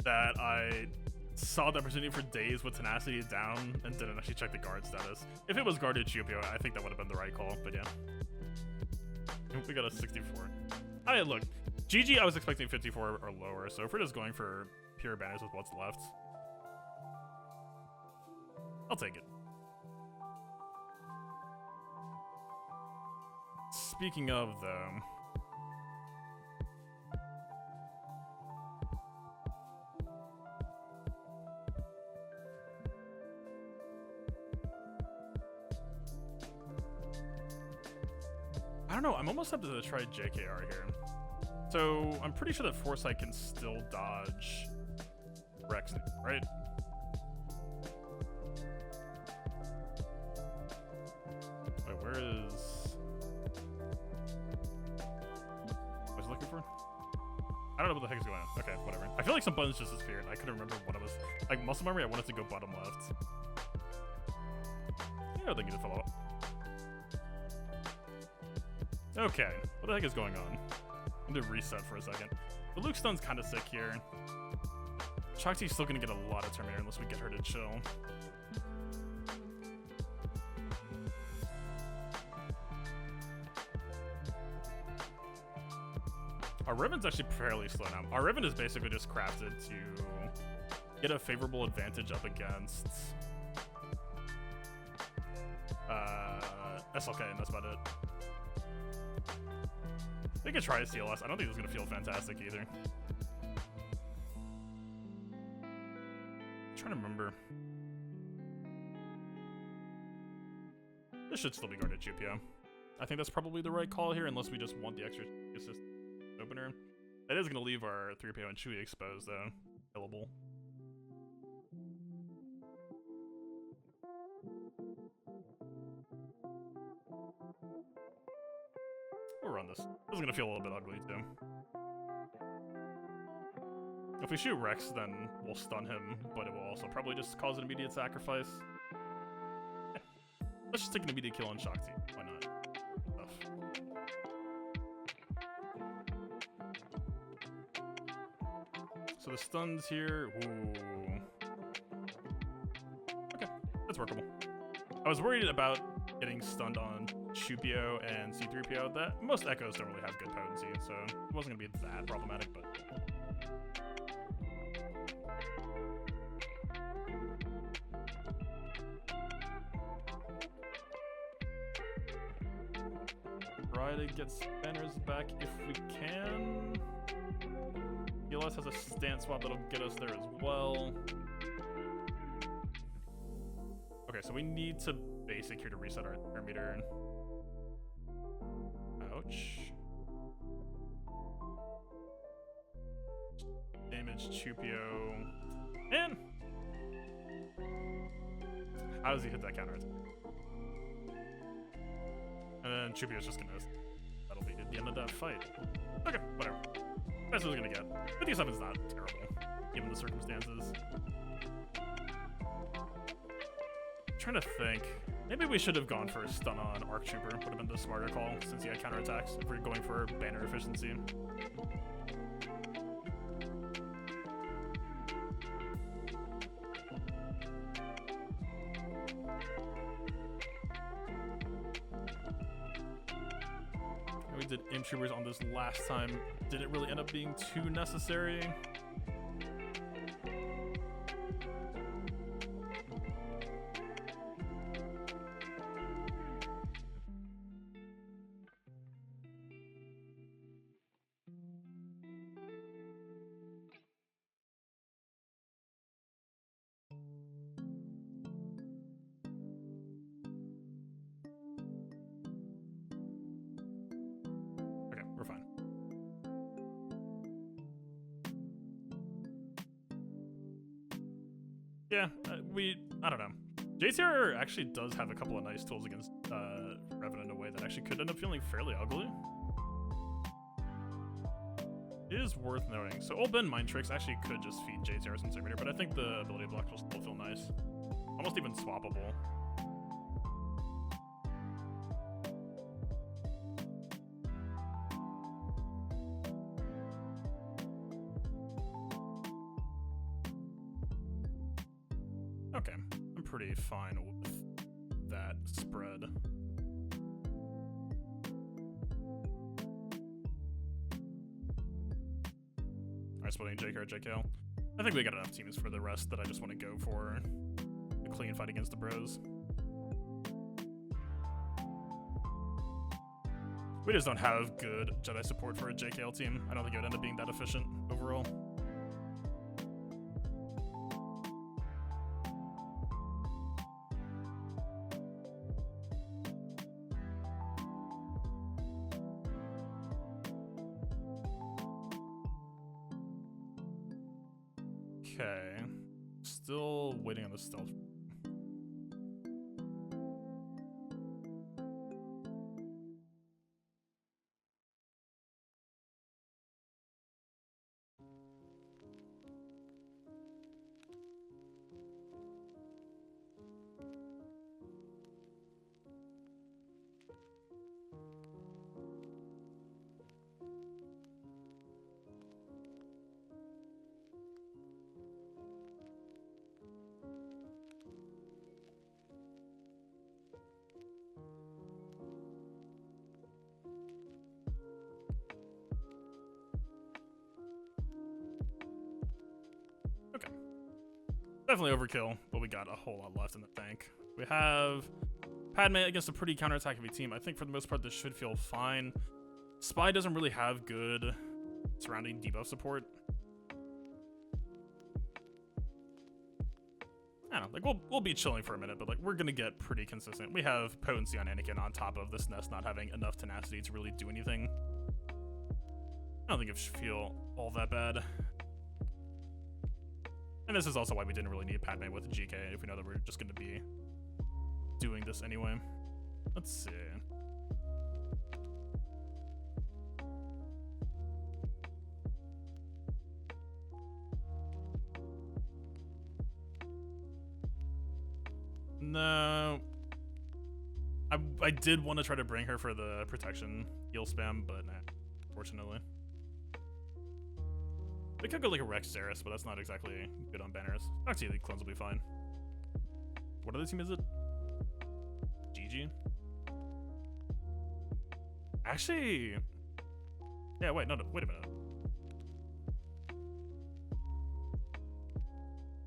that I saw the opportunity for days with tenacity down and didn't actually check the guard status. If it was guarded Chupio, I think that would have been the right call, but yeah. We got a 64. Alright, look. GG, I was expecting 54 or lower, so if we're just going for pure banners with what's left, I'll take it. Speaking of, though, I don't know, I'm almost tempted to try JKR here. So, I'm pretty sure that Foresight can still dodge Rex, right? Wait, where is... What was I looking for? I don't know what the heck is going on. Okay, whatever. I feel like some buttons just disappeared. I couldn't remember what it was. Like, muscle memory, I wanted to go bottom left. I don't think you need to follow up. Okay, what the heck is going on? I'm gonna reset for a second. The Luke stun's kind of sick here. Shakti's still gonna get a lot of Terminator unless we get her to chill. Our Riven's actually fairly slow now. Our Riven is basically just crafted to get a favorable advantage up against SLK, and that's about it. They could try a CLS. I don't think this is going to feel fantastic either. I'm trying to remember. This should still be guarded Chupio. I think that's probably the right call here, unless we just want the extra assist opener. That is going to leave our 3PO and Chewie exposed, though. Killable. We'll run this. This is going to feel a little bit ugly, too. If we shoot Rex, then we'll stun him, but it will also probably just cause an immediate sacrifice. Yeah. Let's just take an immediate kill on Shakti. Why not? Enough. So the stuns here. Ooh. Okay, that's workable. I was worried about getting stunned on Chupio and C-3PO. That most echoes don't really have good potency, so it wasn't gonna be that problematic, but try to get Spanners back if we can. ELS has a stance swap that'll get us there as well. Okay, so we need to basic here to reset our thermometer. Ouch. Damage Chupio. And how does he hit that counter attack? And then Chupio's just gonna... That'll be the end of that fight. Okay, whatever. That's what we're gonna get. 57's not terrible, given the circumstances. I'm trying to think. Maybe we should have gone for a stun on Arc Trooper. Would have been the smarter call, since he had counterattacks, if we're going for banner efficiency. We did Imp Troopers on this last time. Did it really end up being too necessary? Yeah, I don't know. JCR actually does have a couple of nice tools against Revan in a way that actually could end up feeling fairly ugly. It is worth noting. So Old Ben Mind Tricks actually could just feed JCR some Servitor, but I think the ability block will still feel nice. Almost even swappable. Okay, I'm pretty fine with that spread. Alright, splitting JK or JKL. I think we got enough teams for the rest that I just want to go for a clean fight against the bros. We just don't have good Jedi support for a JKL team. I don't think it would end up being that efficient overall. Okay, still waiting on the stealth. Okay. Definitely overkill, but we got a whole lot left in the tank. We have Padme against a pretty counterattack heavy team. I think for the most part this should feel fine. Spy doesn't really have good surrounding debuff support. I don't know, like we'll be chilling for a minute, but like we're gonna get pretty consistent. We have potency on Anakin on top of this nest not having enough tenacity to really do anything. I don't think it should feel all that bad. And this is also why we didn't really need Padme with GK if we know that we're just going to be doing this anyway. Let's see. No. I did want to try to bring her for the protection heal spam, but nah, unfortunately. They could go like a Rex Zeris, but that's not exactly good on banners. Actually, the clones will be fine. What other team is it? GG? Actually... Yeah, wait, no, wait a minute.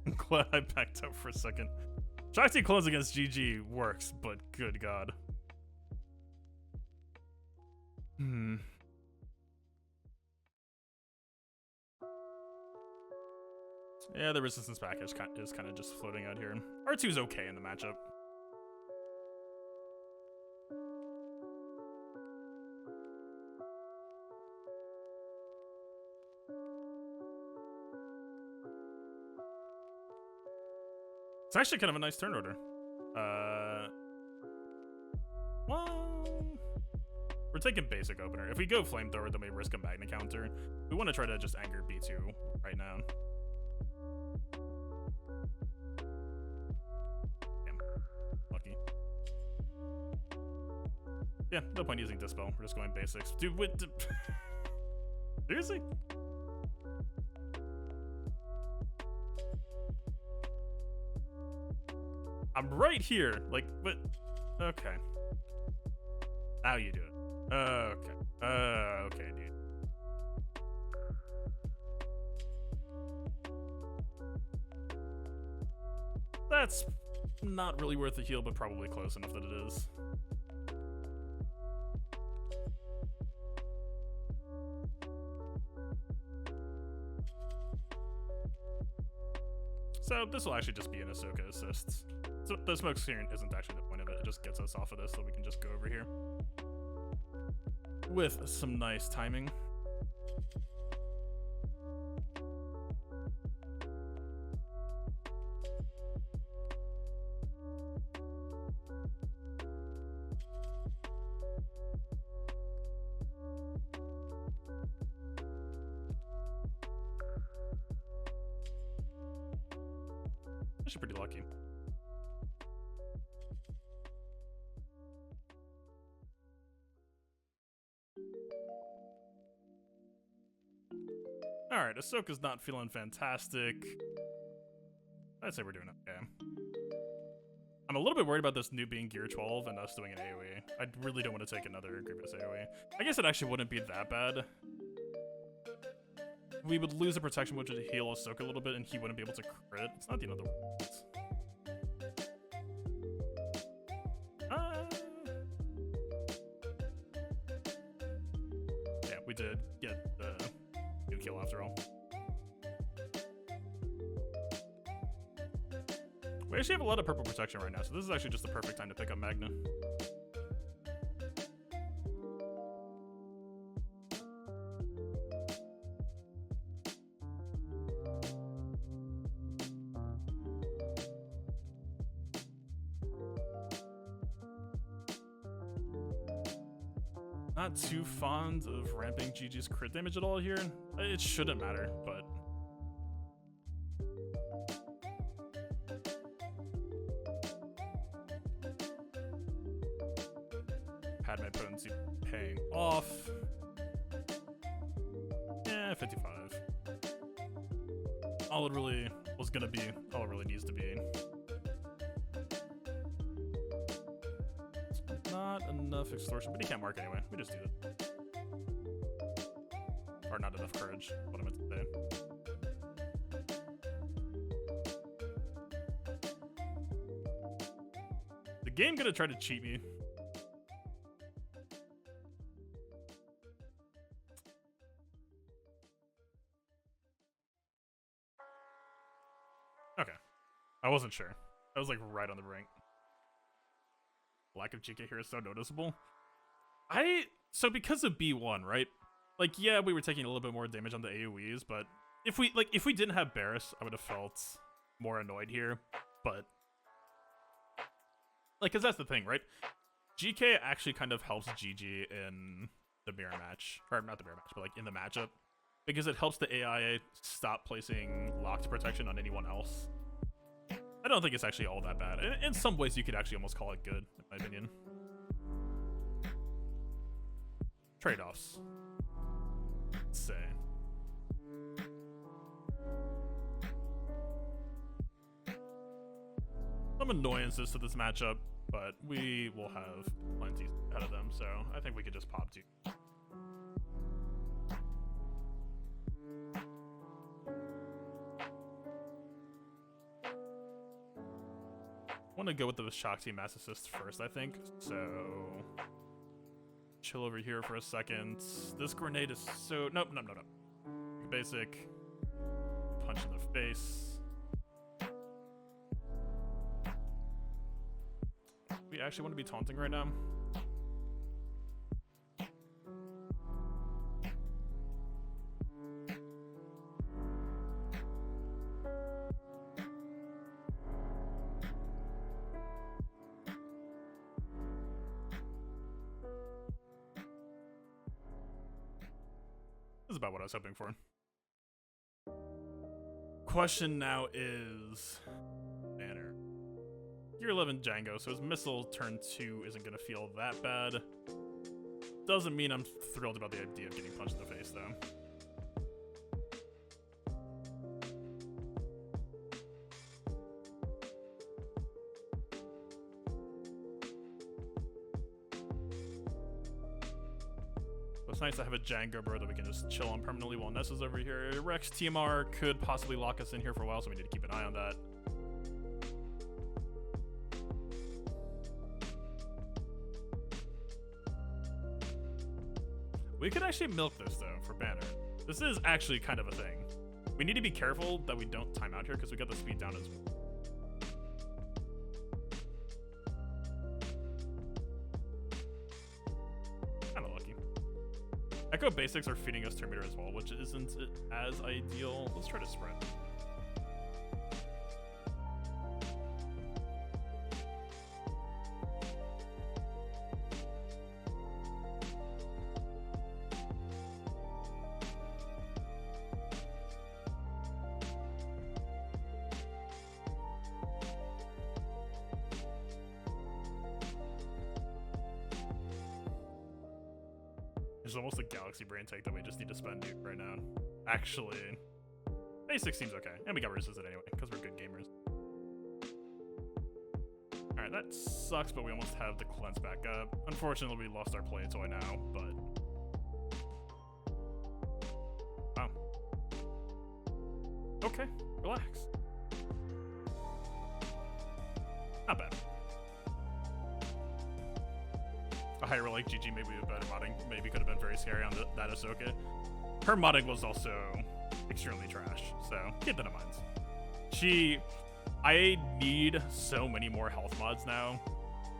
I'm glad I backed up for a second. Shakti clones against GG works, but good god. Yeah, the resistance package is kind of just floating out here. R2's okay in the matchup. It's actually kind of a nice turn order. Well, we're taking basic opener. If we go flamethrower, then we risk a magna counter. We want to try to just anger B2 right now. Lucky. Yeah, no point using Dispel. We're just going basics. Dude, what? Seriously? I'm right here. Like, what? Okay. How you do it? Okay. Okay, dude. That's not really worth the heal, but probably close enough that it is. So this will actually just be an Ahsoka assist. So the smoke screen isn't actually the point of it. It just gets us off of this so we can just go over here. With some nice timing. Actually pretty lucky. Alright, Ahsoka's not feeling fantastic. I'd say we're doing okay. I'm a little bit worried about this new being Gear 12 and us doing an AoE. I really don't want to take another Grievous AoE. I guess it actually wouldn't be that bad. We would lose a protection, which would heal Ahsoka a little bit, and he wouldn't be able to crit. It's not the end of the world. Yeah, we did get the new kill after all. We actually have a lot of purple protection right now, so this is actually just the perfect time to pick up Magna. Not too fond of ramping GG's crit damage at all here. It shouldn't matter, but... Padme potency paying off. Yeah, 55. All it really was gonna be, all it really needs to be. Not enough extortion, but he can't mark anyway. We just do it. Or not enough courage, what I meant to say. The game gonna try to cheat me. Okay. I wasn't sure. I was like right on the brink. Lack of GK here is so noticeable. So because of B1, right? Like, yeah, we were taking a little bit more damage on the AoEs, but if we didn't have Barriss, I would have felt more annoyed here. But like, cause that's the thing, right? GK actually kind of helps GG in the mirror match, or not the mirror match, but like in the matchup, because it helps the AI stop placing locked protection on anyone else. I don't think it's actually all that bad. In some ways, you could actually almost call it good, in my opinion. Trade-offs. Let's say. Some annoyances to this matchup, but we will have plenty ahead of them, so I think we could just pop two. I want to go with the Shakti Mass Assist first, I think. So, chill over here for a second. This grenade is so... Nope. Basic. Punch in the face. We actually want to be taunting right now. This is about what I was hoping for. Question now is banner. Gear 11 Django, so his missile turn 2 isn't going to feel that bad. Doesn't mean I'm thrilled about the idea of getting punched in the face, though. It's nice to have a Django bro that we can just chill on permanently while Ness is over here. Rex TMR could possibly lock us in here for a while, so we need to keep an eye on that. We could actually milk this, though, for banner. This is actually kind of a thing. We need to be careful that we don't time out here, because we got the speed down as well. Echo basics are feeding us turn meter as well, which isn't as ideal. Let's try to spread. There's almost a galaxy brain take that we just need to spend right now. Actually, basic seems okay. And we got resisted anyway, because we're good gamers. Alright, that sucks, but we almost have the cleanse back up. Unfortunately, we lost our play toy now, but... Wow. Okay, relax. Not bad. A higher like GG, maybe a better modding. Maybe could have been very scary on that Ahsoka. Her modding was also extremely trash, so keep that in mind. I need so many more health mods now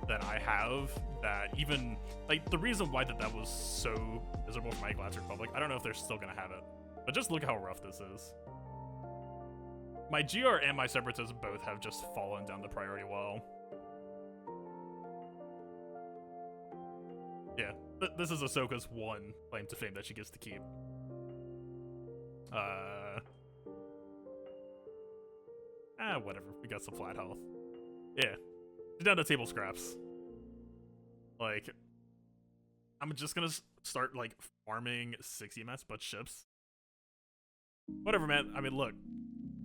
than I have, that even, like, the reason why that was so miserable for my Glass Republic, I don't know if they're still gonna have it, but just look how rough this is. My GR and my Separatists both have just fallen down the priority wall. Yeah, this is Ahsoka's one claim to fame that she gets to keep. Whatever. We got some flat health. Yeah. Down to table scraps. Like, I'm just gonna start, like, farming 60 EMS, but ships. Whatever, man. I mean, look.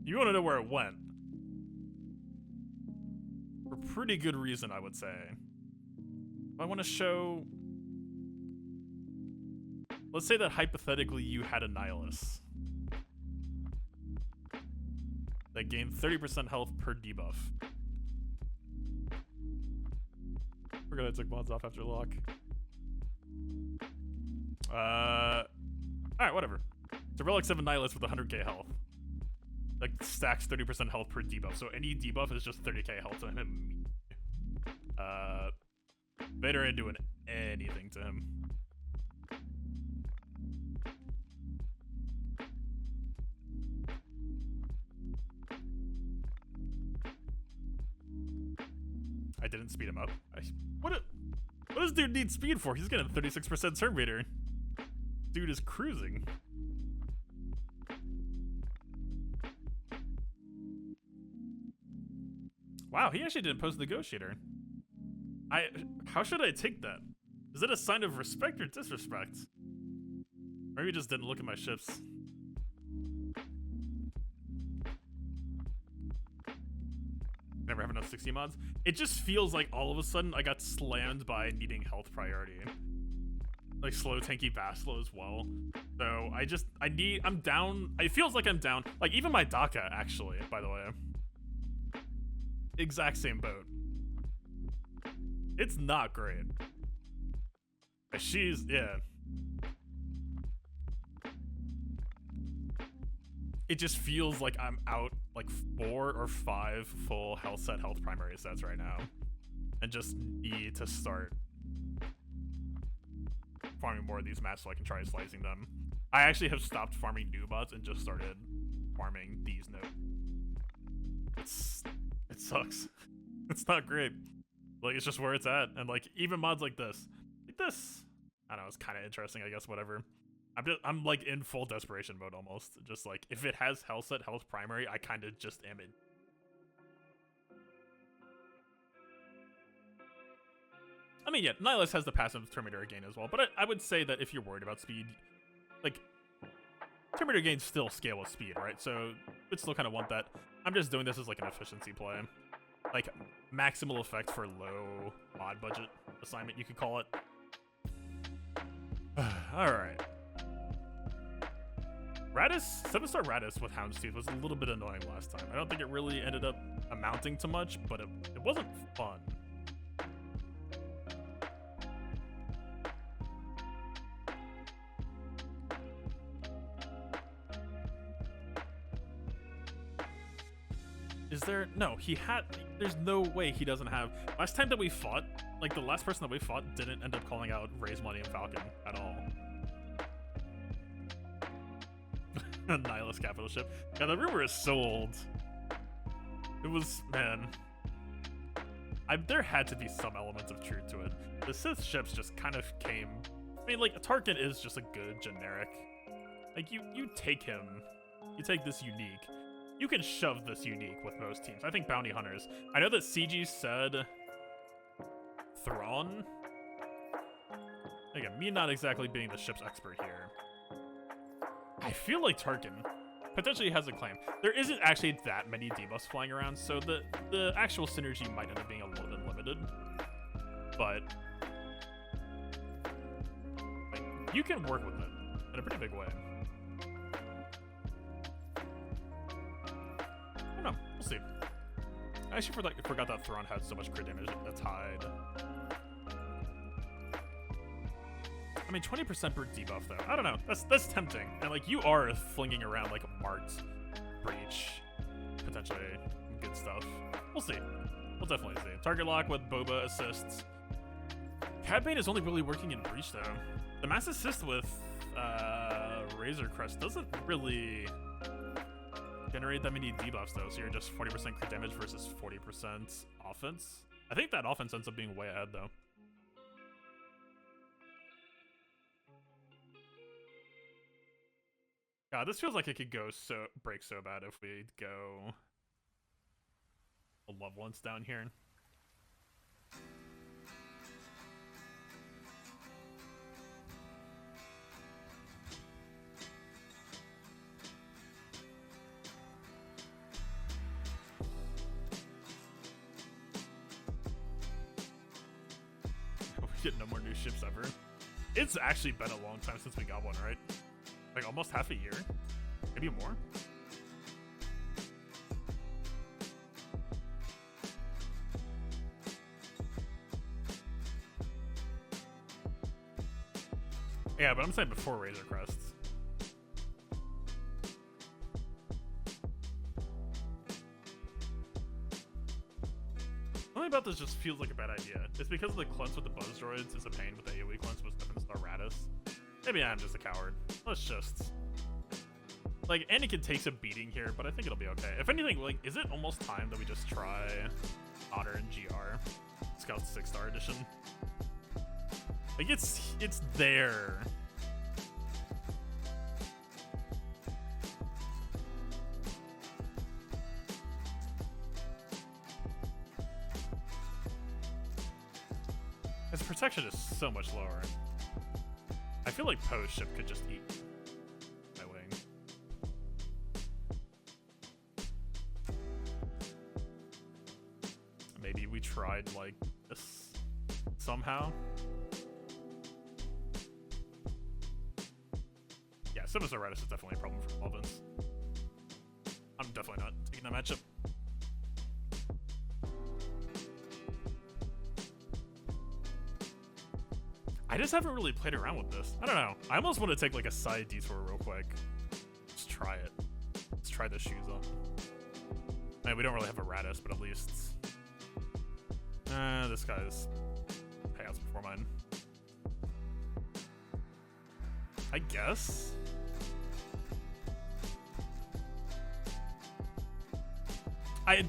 You wanna know where it went? For pretty good reason, I would say. I wanna show... Let's say that hypothetically you had a Nihilus that gained 30% health per debuff. Forgot I took mods off after lock. Alright, whatever. It's a Relic 7 Nihilus with 100k health. Like, stacks 30% health per debuff, so any debuff is just 30k health to him. Vader ain't doing anything to him. I didn't speed him up. What does dude need speed for? He's getting 36% turn meter. Dude is cruising. Wow, he actually didn't post negotiator. How should I take that? Is it a sign of respect or disrespect? Maybe he just didn't look at my ships. Never have enough 60 mods. It just feels like all of a sudden I got slammed by needing health priority. Like slow tanky Basilo as well. So I'm down. It feels like I'm down. Like even my Daka actually, by the way. Exact same boat. It's not great. Yeah. It just feels like I'm out like 4 or 5 full health set health primary sets right now. And just need to start farming more of these maps so I can try slicing them. I actually have stopped farming new bots and just started farming these nodes. It sucks. It's not great. Like, it's just where it's at. And like, even mods like this. I don't know, it's kind of interesting, I guess, whatever. I'm like in full desperation mode almost. Just like, if it has health set, health primary, I kind of just am in. I mean, yeah, Nihilus has the passive Terminator gain as well, but I would say that if you're worried about speed, like, Terminator gains still scale with speed, right? So, would still kind of want that. I'm just doing this as like an efficiency play. Like, maximal effect for low mod budget assignment, you could call it. Alright. Radis, 7-star Radis with Houndstooth was a little bit annoying last time. I don't think it really ended up amounting to much, but it wasn't fun. Is there? No, there's no way he doesn't have. Last time that we fought, like the last person that we fought didn't end up calling out Raise Money and Falcon at all. Nihilus capital ship. Yeah, the rumor is so old. It was, man. There had to be some element of truth to it. The Sith ships just kind of came. I mean, like, Tarkin is just a good generic. Like, you take him. You take this unique. You can shove this unique with most teams. I think Bounty Hunters. I know that CG said Thrawn Again, me not exactly being the ship's expert here. I feel like Tarkin potentially has a claim. There isn't actually that many debuffs flying around, so the actual synergy might end up being a little bit limited. But like, you can work with it in a pretty big way. I don't know. We'll see. I actually forgot that Thrawn had so much crit damage that's Tide. I mean, 20% per debuff, though. I don't know. That's tempting. And, like, you are flinging around, like, a marked breach. Potentially good stuff. We'll see. We'll definitely see. Target lock with Boba assists. Cad Bane is only really working in breach, though. The mass assist with Razor Crest doesn't really generate that many debuffs, though. So you're just 40% crit damage versus 40% offense. I think that offense ends up being way ahead, though. God, this feels like it could break so bad if we go a love once down here. We get no more new ships ever. It's actually been a long time since we got one, right? Like almost half a year? Maybe more? Yeah, but I'm saying before Razor Crest. Something about this just feels like a bad idea. It's because of the cleanse with the buzz droids is a pain with the AoE cleanse with 7-star Radis. Maybe I'm just a coward. Let's just... Like, Anakin takes a beating here, but I think it'll be okay. If anything, like, is it almost time that we just try Honor and GR? Scout 6-star edition? Like, it's there. His protection is so much lower. I feel like Poe's ship could just eat my wing. Maybe we tried like this somehow. Yeah, Simus Auratus is definitely a problem for Mulvins. I'm definitely not taking that matchup. I just haven't really played around with this. I don't know. I almost want to take like a side detour real quick. Just try it. Let's try the shoes on. I mean, we don't really have a Radis, but at least... this guy's payouts before mine. I guess?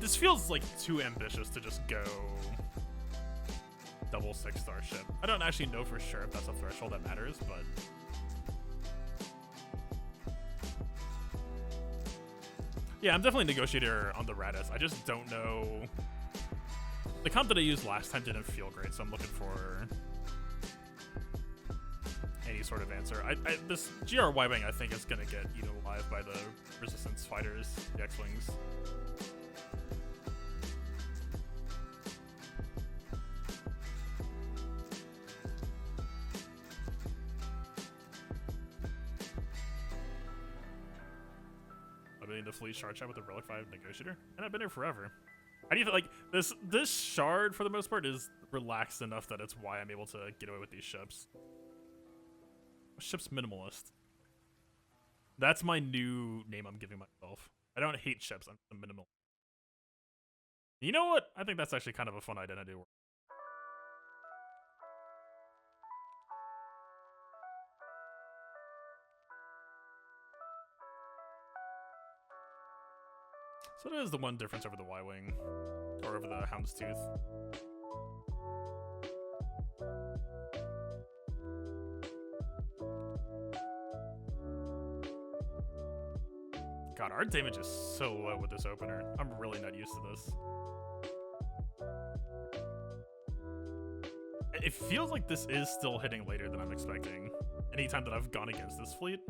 This feels like too ambitious to just go... double 6-star ship. I don't actually know for sure if that's a threshold that matters, but... Yeah, I'm definitely a negotiator on the Radis. I just don't know... The comp that I used last time didn't feel great, so I'm looking for... any sort of answer. This GR Y-Wing, I think, is gonna get eaten alive by the Resistance fighters, the X-Wings. The fleet shard shot with the Relic 5 negotiator, and I've been here forever. How do you feel like this shard for the most part is relaxed enough that it's why I'm able to get away with these ships. Ship's minimalist. That's my new name I'm giving myself. I don't hate ships, I'm a minimal. You know what? I think that's actually kind of a fun identity. So that is the one difference over the Y-Wing, or over the Houndstooth. God, our damage is so low with this opener. I'm really not used to this. It feels like this is still hitting later than I'm expecting. Anytime that I've gone against this fleet.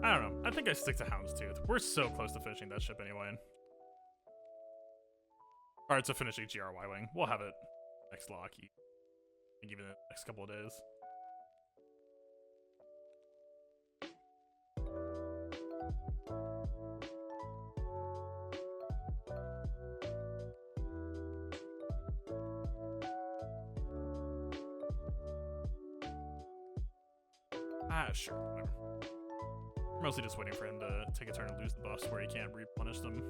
I don't know. I think I stick to Houndstooth. We're so close to finishing that ship anyway. Alright, so finishing GRY Wing. We'll have it next lock. Even the next couple of days. Sure, whatever. Mostly just waiting for him to take a turn and lose the buffs where he can't replenish them.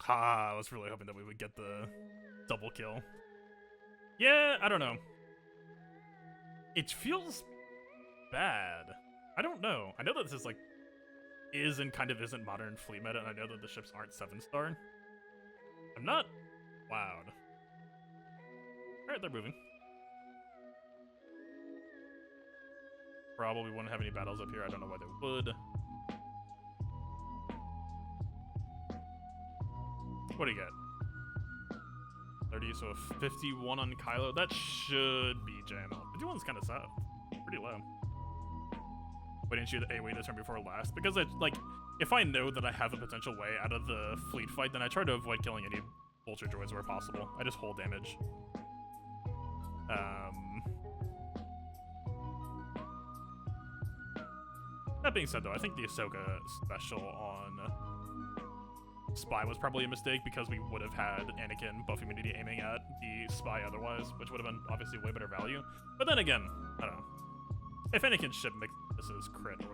I was really hoping that we would get the double kill. Yeah, I don't know. It feels bad. I don't know. I know that this is like is and kind of isn't modern fleet meta, and I know that the ships aren't 7-star. I'm not wowed. Alright, they're moving. Probably wouldn't have any battles up here. I don't know why they would. What do you get? 30, so a 51 on Kylo. That should be JML. 51's kind of soft. Pretty low. Why didn't you wait the turn before last? Because if I know that I have a potential way out of the fleet fight, then I try to avoid killing any vulture droids where possible. I just hold damage. That being said, though, I think the Ahsoka special on Spy was probably a mistake because we would have had Anakin buff immunity aiming at the Spy otherwise, which would have been obviously way better value. But then again, I don't know. If Anakin's ship makes this as crit or...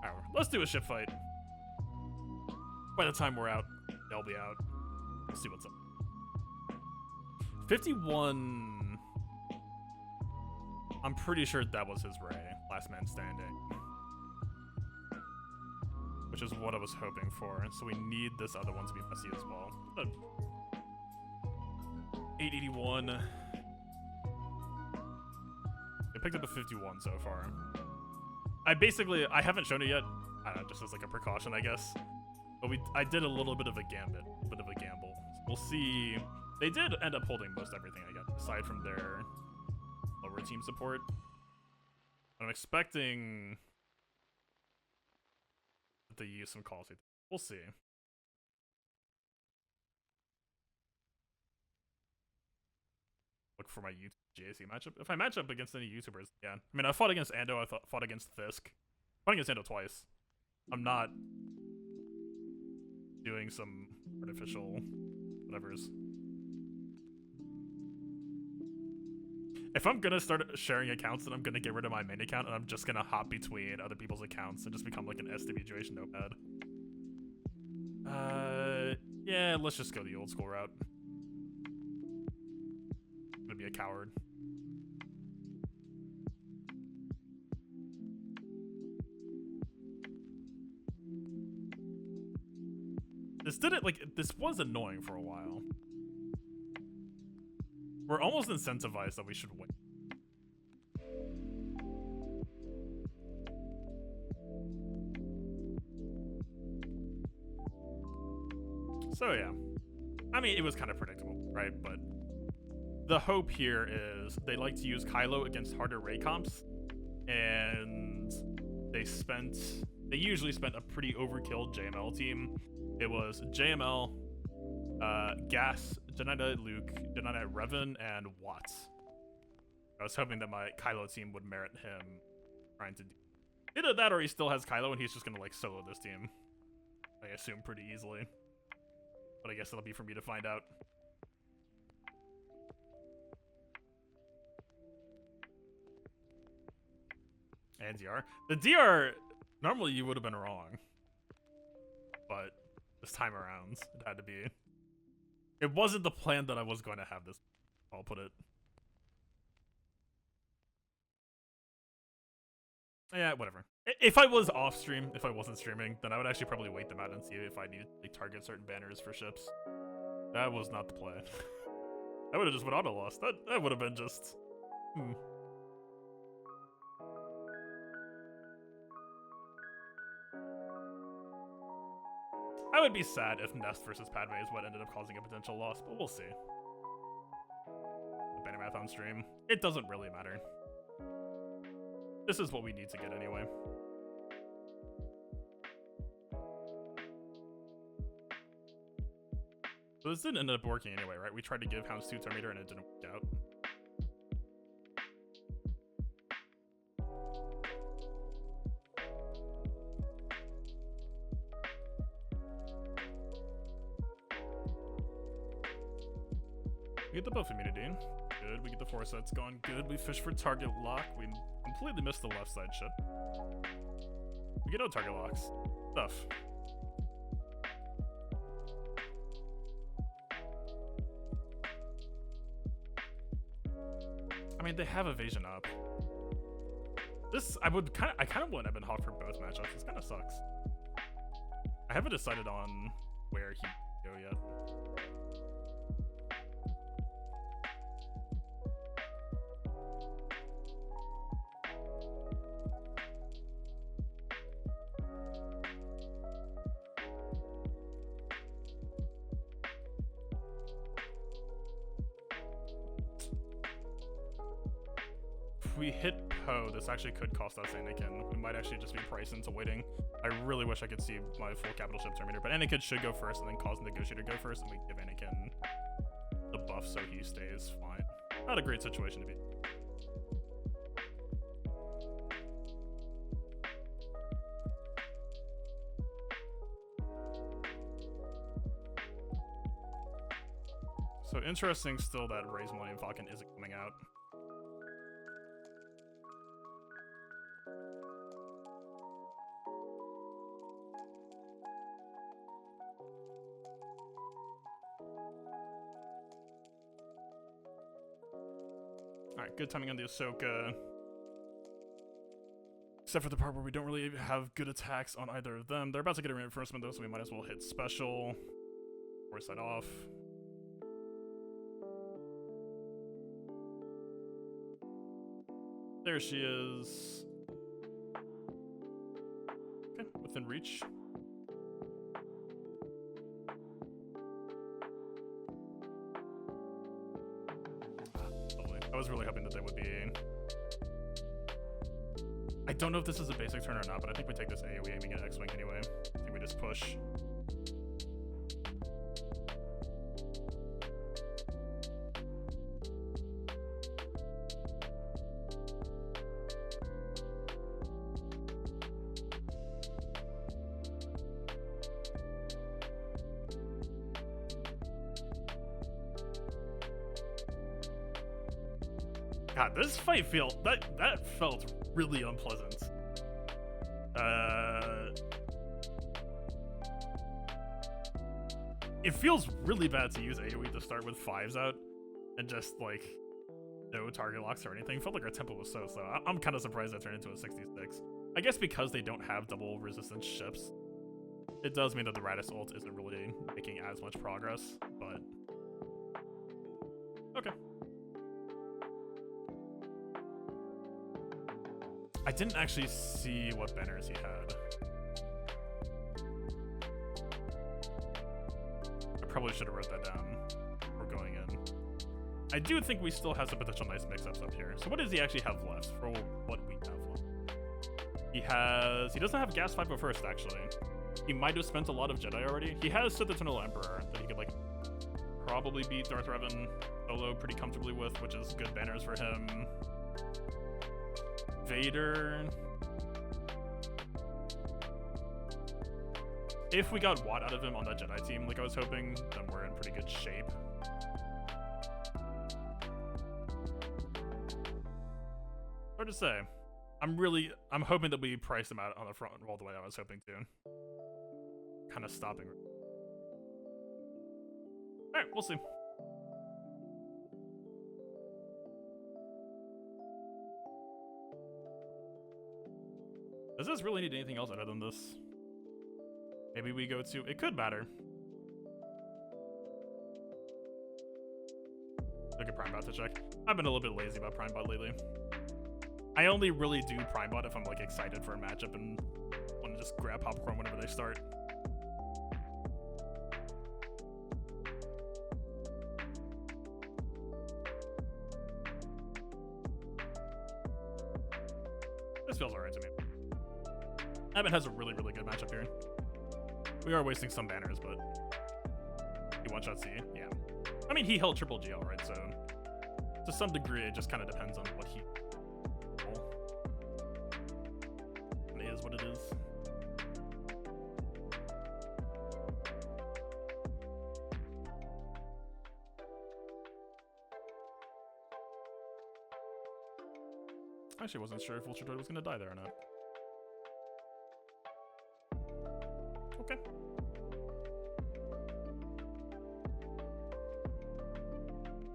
Alright, let's do a ship fight. By the time we're out, they'll be out. We'll see what's up. 51... I'm pretty sure that was his Ray, last man standing. Which is what I was hoping for, so we need this other one to be messy as well. But 881. I picked up a 51 so far. I haven't shown it yet, I don't know, just as like a precaution, I guess. But I did a little bit of a gambit, a bit of a gamble. We'll see. They did end up holding most everything I got, aside from their lower team support. I'm expecting to use some calls. We'll see. Look for my GAC matchup. If I match up against any YouTubers, yeah. I mean, I fought against Ando, I fought against Fisk. Fought against Ando twice. I'm not doing some artificial whatevers. If I'm gonna start sharing accounts, then I'm gonna get rid of my main account and I'm just gonna hop between other people's accounts and just become like an SWGration notepad. Yeah, let's just go the old school route. I'm gonna be a coward. This was annoying for a while. We're almost incentivized that we should win. So yeah. I mean, it was kind of predictable, right? But the hope here is they like to use Kylo against harder Ray comps. And they usually spent a pretty overkill JML team. It was JML, Gas, Jedi Luke, Jedi Revan, and Watts. I was hoping that my Kylo team would merit him trying to do either that or he still has Kylo and he's just gonna like solo this team. I assume pretty easily. But I guess it'll be for me to find out. And DR. The DR Normally you would have been wrong, but this time around it had to be. It wasn't the plan that I was going to have this. I'll put it. Yeah, whatever. If I was off stream, if I wasn't streaming, then I would actually probably wait them out and see if I needed to target certain banners for ships. That was not the plan. I would have just went auto lost. That would have been just. I would be sad if Nest versus Padme is what ended up causing a potential loss, but we'll see. The banner math on stream. It doesn't really matter. This is what we need to get anyway. So this didn't end up working anyway, right? We tried to give Houndstooth 2 meter and it didn't work out. We get the buff immunity. Good. We get the foresets gone. Good. We fish for target lock. We completely missed the left side ship. We get no target locks. Stuff. I mean, they have evasion up. This, I kind of want Ebon Hawk for both matchups. This kind of sucks. I haven't decided on where he go yet. If we hit Poe, this actually could cost us Anakin. We might actually just be priced into waiting. I really wish I could see my full capital ship Terminator, but Anakin should go first and then cause the Negotiator to go first, and we give Anakin the buff so he stays fine. Not a great situation to be. So interesting still that Ray's Millennium Falcon isn't coming out. Alright, good timing on the Ahsoka. Except for the part where we don't really have good attacks on either of them. They're about to get a reinforcement though, so we might as well hit special. Force that off. There she is. Okay, within reach. Lovely. I was really hoping that they would be. I don't know if this is a basic turn or not, but I think we take this AoE aiming at X-Wing anyway. I think we just push. God, this fight that felt really unpleasant. It feels really bad to use AoE to start with 5s out and just like no target locks or anything. Felt like our tempo was so slow. I'm kind of surprised that turned into a 66. I guess because they don't have double resistance ships, it does mean that the Radis ult isn't really making as much progress, but okay. I didn't actually see what banners he had. I probably should have wrote that down before going in. I do think we still have some potential nice mix-ups up here. So what does he actually have left for what we have left? He doesn't have Gas 501st actually. He might have spent a lot of Jedi already. He has Sith Eternal Emperor that he could like probably beat Darth Revan solo pretty comfortably with, which is good banners for him. Vader. If we got Watt out of him on that Jedi team like I was hoping, then we're in pretty good shape. Hard to say. I'm hoping that we price him out on the front roll the way I was hoping to. Kind of stopping. Alright, we'll see. Does this really need anything else other than this? Maybe we go to... It could matter. Look at Prime Bot to check. I've been a little bit lazy about Prime Bot lately. I only really do Prime Bot if I'm like excited for a matchup and want to just grab popcorn whenever they start. This feels alright to me. Evan has a really, really good matchup here. We are wasting some banners, but he one-shot C, yeah. I mean, he held triple GL, right? So to some degree, it just kind of depends on what he... And it is what it is. I actually wasn't sure if Vulture Droid was going to die there or not. Okay.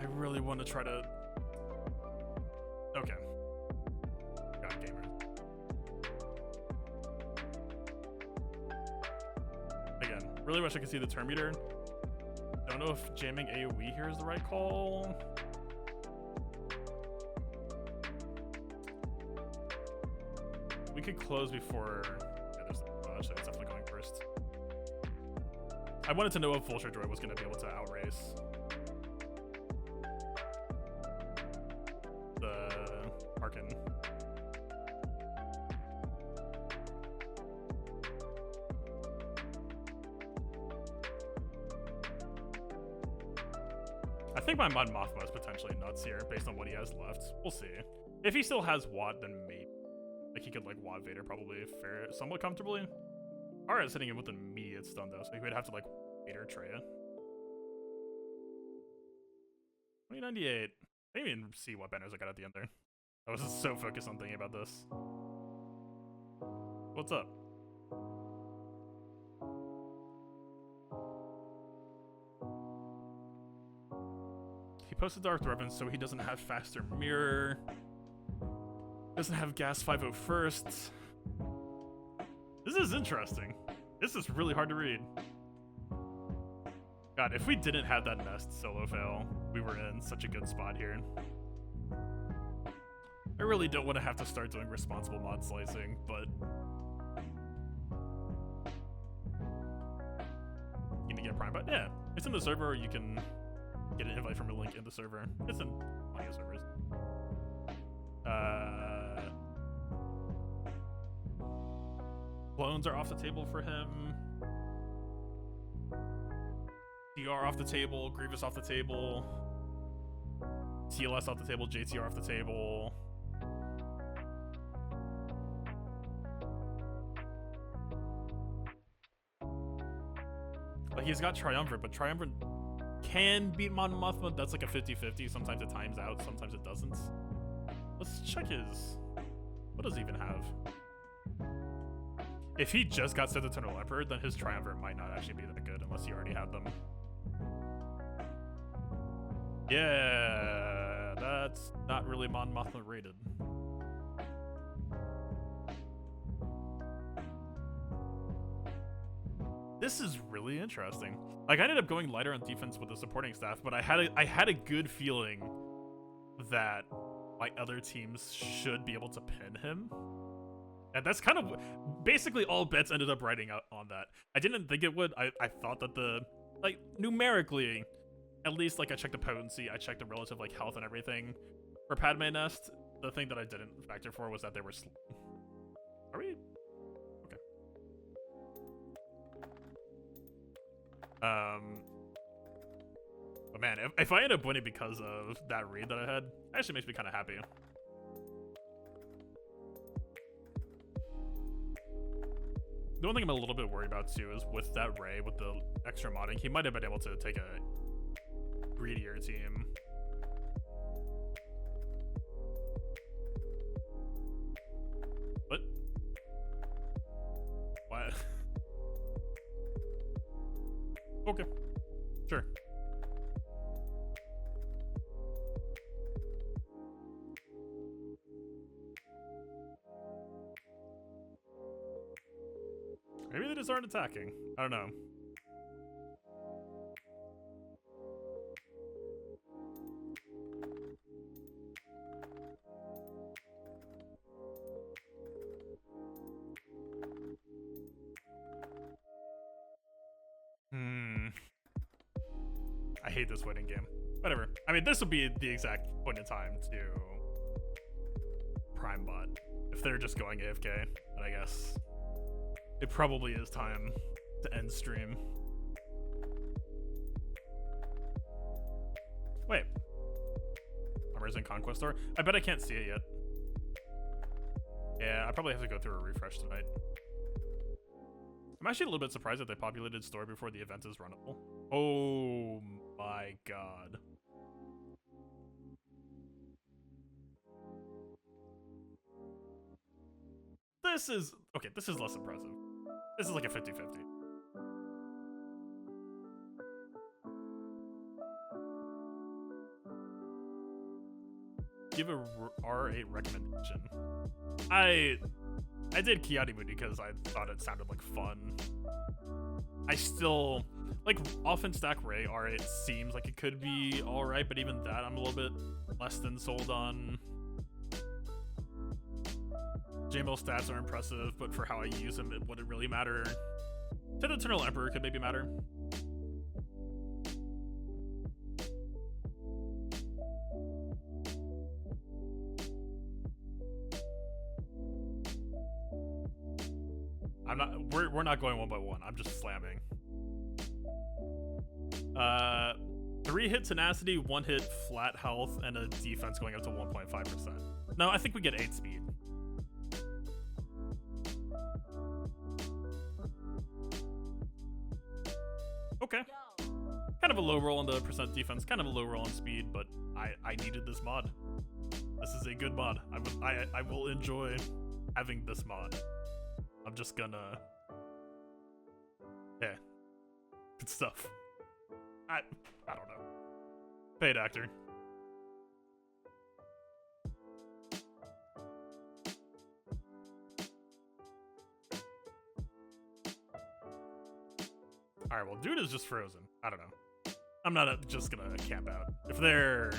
I really want to try to... Okay. God, gamer. Again, really wish I could see the turn meter. Don't know if jamming AoE here is the right call. We could close before... Yeah, there's so it's definitely going first. I wanted to know if Vulture Droid was going to be able to outrace the Arkin. I think my Mon Mothma is potentially nuts here based on what he has left. We'll see. If he still has WAD, then maybe. Like he could like WAD Vader probably fare somewhat comfortably. Alright, sitting in with an immediate stun though, so he would have to like Vader Treya. 2098. I didn't even see what banners I got at the end there. I was just so focused on thinking about this. What's up? He posted Dark Weapons so he doesn't have faster mirror. Doesn't have gas 501st. This is interesting. This is really hard to read. God, if we didn't have that nest solo fail, we were in such a good spot here. I really don't want to have to start doing responsible mod slicing, but... You can get Prime Bot? Yeah, it's in the server, or you can get an invite from a link in the server. It's in plenty of servers. Clones are off the table for him. DR off the table. Grievous off the table. TLS off the table. JTR off the table. Like he's got Triumvirate, but Triumvirate can beat Mon Mothma. That's like a 50-50. Sometimes it times out, sometimes it doesn't. Let's check his... What does he even have? If he just got Sith Eternal Emperor, then his Triumvirate might not actually be that good unless he already had them. Yeah, that's not really Mon Mothma rated. This is really interesting. Like I ended up going lighter on defense with the supporting staff, but I had a good feeling that my other teams should be able to pin him. And that's kind of basically all bets ended up riding out on that. I didn't think it would. I thought that the, like, numerically, at least, like, I checked the potency, I checked the relative, like, health and everything. For Padme Nest, the thing that I didn't factor for was that they were Are we? Okay. But man, if I end up winning because of that read that I had, it actually makes me kind of happy. The one thing I'm a little bit worried about too is with that Ray, with the extra modding, he might have been able to take a greedier team. Okay. Sure. Maybe they just aren't attacking. I don't know. I hate this waiting game. Whatever. I mean, this would be the exact point in time to prime bot. If they're just going AFK, then I guess it probably is time to end stream. Wait. Armor's in Conquest Store? I bet I can't see it yet. Yeah, I probably have to go through a refresh tonight. I'm actually a little bit surprised that they populated store before the event is runnable. Oh my god. This is... okay, this is less impressive. This is like a 50-50. Give a R8 recommendation. I did Kiadi Moody because I thought it sounded like fun. I still like often stack Ray R8 seems like it could be alright, but even that I'm a little bit less than sold on. Jambo stats are impressive, but for how I use them, it wouldn't really matter. Ted Eternal Emperor could maybe matter. I'm not. We're not going one by one. I'm just slamming. 3-hit tenacity, 1-hit flat health, and a defense going up to 1.5%. No, I think we get 8 speed. Okay. Kind of a low roll on the percent defense, kind of a low roll on speed, but I needed this mod. This is a good mod. I will enjoy having this mod. I'm just gonna... yeah. Good stuff. I don't know. Paid actor. Alright, well, dude is just frozen. I don't know. I'm not just gonna camp out. If they're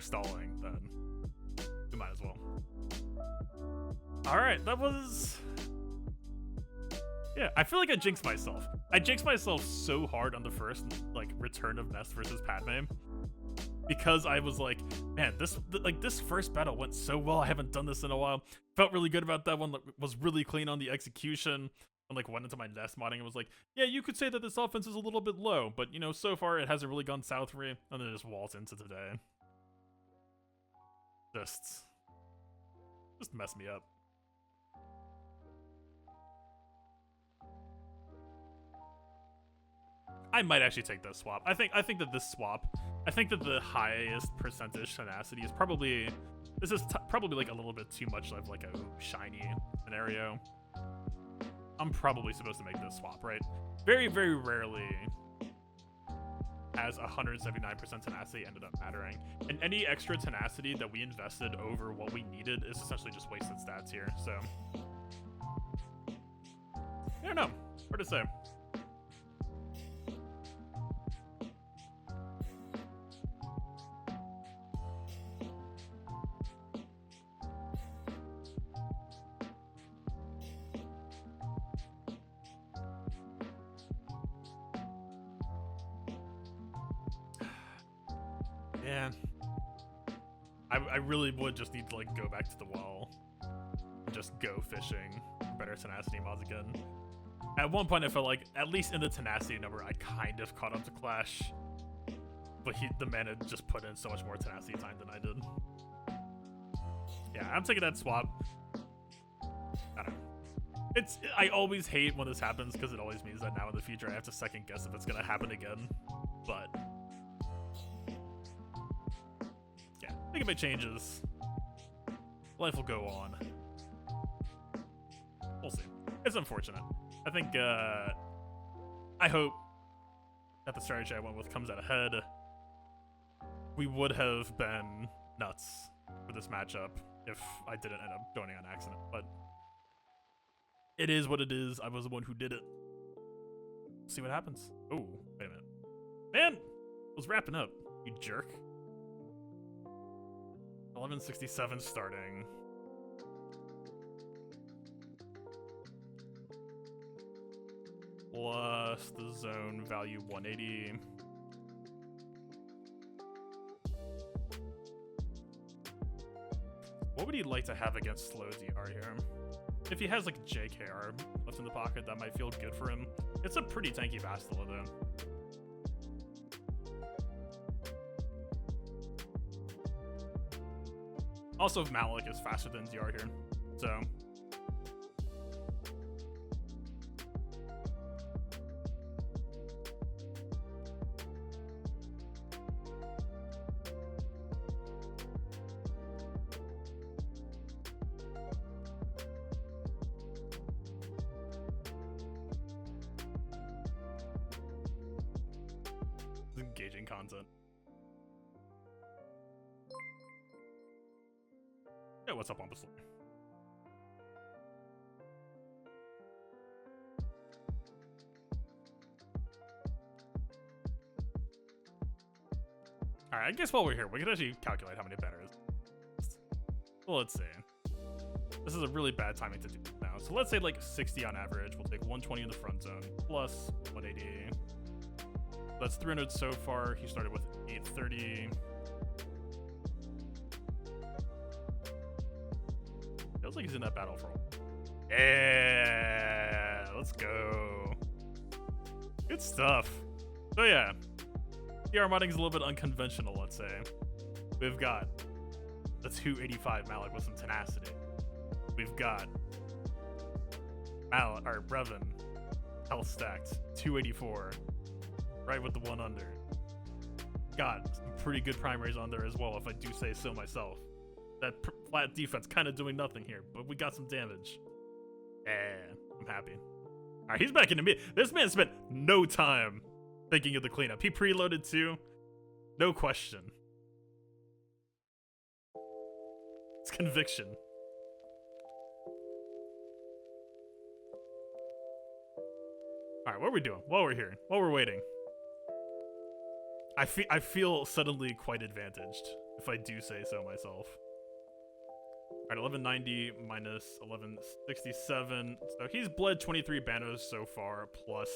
stalling, then we might as well. Alright, that was... yeah, I feel like I jinxed myself. I jinxed myself so hard on the first, like, Return of Nest versus Padme. Because I was like, man, this first battle went so well. I haven't done this in a while. Felt really good about that one. Was really clean on the execution. And, like, went into my Nest modding and was like, yeah, you could say that this offense is a little bit low. But, you know, so far it hasn't really gone south for me. And then it just waltz into today. Just mess me up. I might actually take this swap. I think that this swap, I think that the highest percentage tenacity is probably, this is probably like a little bit too much of like a shiny scenario. I'm probably supposed to make this swap, right? Very, very rarely has 179% tenacity ended up mattering. And any extra tenacity that we invested over what we needed is essentially just wasted stats here, so. I don't know, hard to say. Man, I really would just need to like go back to the well and just go fishing better tenacity mods again. At one point I felt like, at least in the tenacity number, I kind of caught up to Clash, but the man had just put in so much more tenacity time than I did. Yeah, I'm taking that swap. I don't know. I always hate when this happens because it always means that now in the future I have to second guess if it's gonna happen again, but I think if it changes, life will go on. We'll see. It's unfortunate. I think, I hope that the strategy I went with comes out ahead, we would have been nuts for this matchup if I didn't end up joining on accident. But it is what it is. I was the one who did it. See what happens. Oh, wait a minute. Man, I was wrapping up, you jerk. 1167 starting. Plus the zone value 180. What would he like to have against slow DR here? If he has like JKR left in the pocket, that might feel good for him. It's a pretty tanky Bastila though. Also, Malik is faster than DR here, so. Engaging content. Hey, what's up, Ombusler? Alright, I guess while we're here, we can actually calculate how many banners. Well, let's see. This is a really bad timing to do now. So let's say like 60 on average. We'll take 120 in the front zone plus 180. That's 300 so far. He started with 830. Feels like he's in that battle for a while. Yeah, let's go. Good stuff. So yeah, PR modding is a little bit unconventional, let's say. We've got the 285 Malik with some tenacity. We've got Malik, or Brevin, health stacked, 284. Right with the one under. Got some pretty good primaries on there as well, if I do say so myself. That flat defense kind of doing nothing here, but we got some damage. Yeah, I'm happy. All right, he's back into me. This man spent no time thinking of the cleanup. He preloaded too. No question. It's conviction. All right, what are we doing? While we're here, while we're waiting. I feel suddenly quite advantaged, if I do say so myself. Alright, 1190 minus 1167. So he's bled 23 banos so far, plus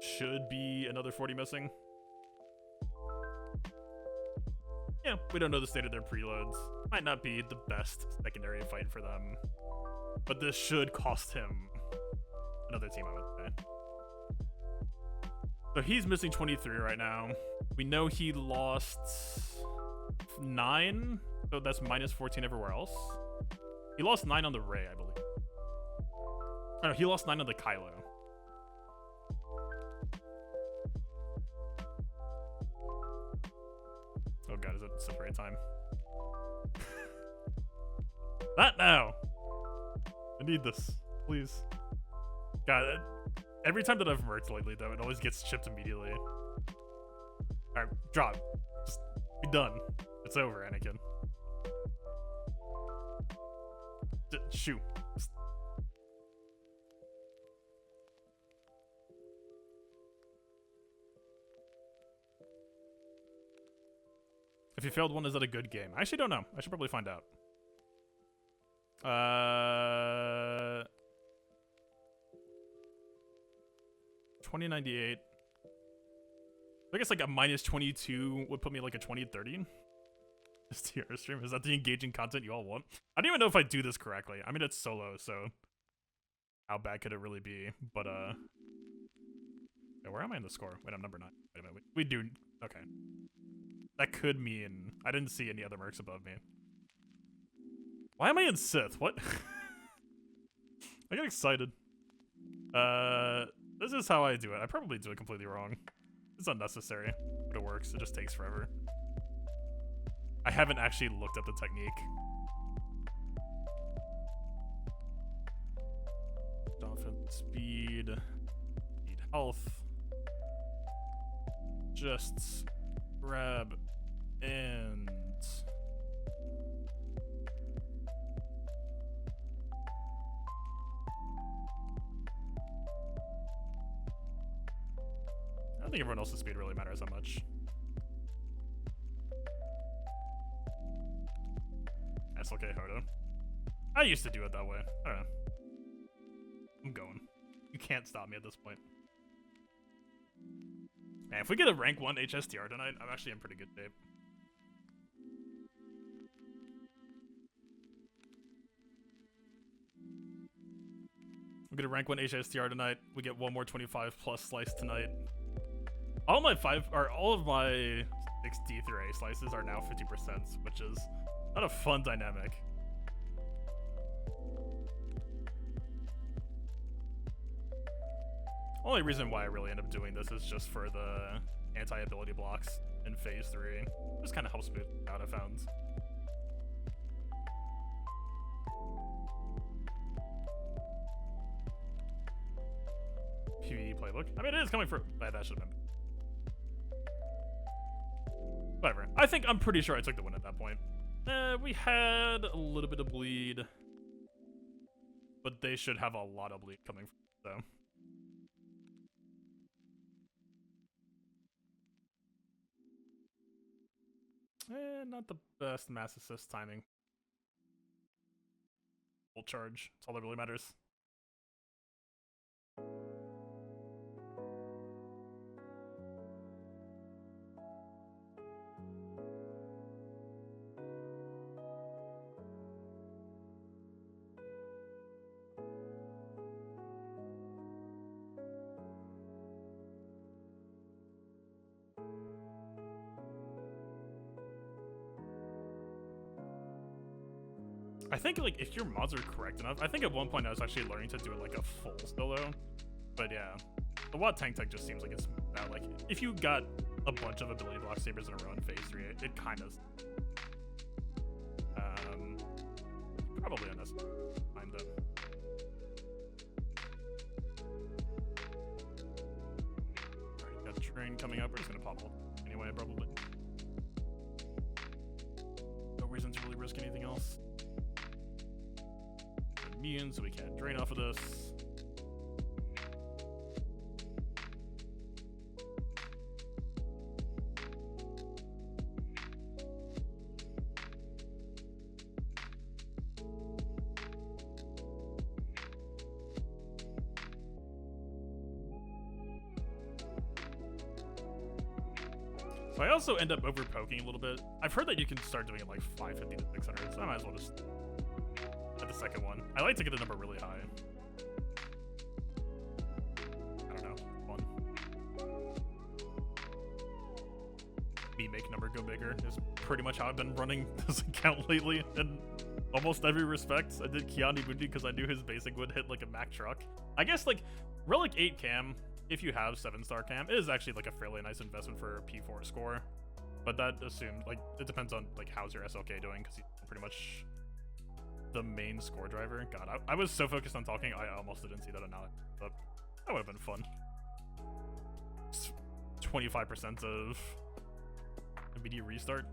should be another 40 missing. Yeah, we don't know the state of their preloads. Might not be the best secondary fight for them. But this should cost him another team, I would say. So he's missing 23 right now. We know he lost 9, so that's minus 14 everywhere else. He lost 9 on the Ray, I believe. Oh, no, he lost 9 on the Kylo. Oh god, is it separate time? Not now! I need this, please. God, every time that I've merged lately, though, it always gets chipped immediately. Alright, drop. Just be done. It's over, Anakin. Shoot. If you failed one, is that a good game? I actually don't know. I should probably find out. 2098. I guess like a minus 22 would put me like a 2030. This tier stream, is that the engaging content you all want? I don't even know if I do this correctly. I mean, it's solo, so how bad could it really be? But yeah, where am I in the score? Wait, I'm number 9. Wait a minute. We do. Okay. That could mean I didn't see any other mercs above me. Why am I in Sith? What? I get excited. This is how I do it. I probably do it completely wrong. It's unnecessary, but it works. It just takes forever. I haven't actually looked up the technique. Dolphin speed, health. just grab and I don't think everyone else's speed really matters that much. That's okay, Hodo. I used to do it that way. I don't know. I'm going. You can't stop me at this point. Man, if we get a rank 1 HSTR tonight, I'm actually in pretty good shape. We get a rank 1 HSTR tonight. We get one more 25 plus slice tonight. All of my 6 D through A slices are now 50%, which is not a fun dynamic. Only reason why I really end up doing this is just for the anti-ability blocks in phase 3. Just kind of helps smooth out, I found. PvE playbook. I mean, it is coming for... that should have been... Whatever. I'm pretty sure I took the win at that point. We had a little bit of bleed. But they should have a lot of bleed coming from, so... Not the best mass assist timing. Full charge. That's all that really matters. I think, like, if your mods are correct enough, I think at one point I was actually learning to do it like a full solo. But yeah, the WOD tank tech just seems like it's bad. Like, if you got a bunch of ability block sabers in a row in phase 3, it kind of... probably unnecessary. Time though. Alright, got a train coming up. We're just gonna pop ult anyway, probably. No reason to really risk anything else. Immune, so we can't drain off of this. So I also end up over poking a little bit. I've heard that you can start doing it like 550 to 600, so I might as well just at the second one. I like to get the number really high. I don't know. Fun. Me make number go bigger is pretty much how I've been running this account lately in almost every respect. I did Kiani Mundi because I knew his basic would hit like a Mac truck. I guess like Relic 8 cam, if you have 7-star cam, it is actually like a fairly nice investment for a P4 score. But that assumed, like, it depends on like how's your SLK doing, because he's pretty much the main score driver. God, I was so focused on talking, I almost didn't see that analogy. But that would have been fun. 25% of immediate restart.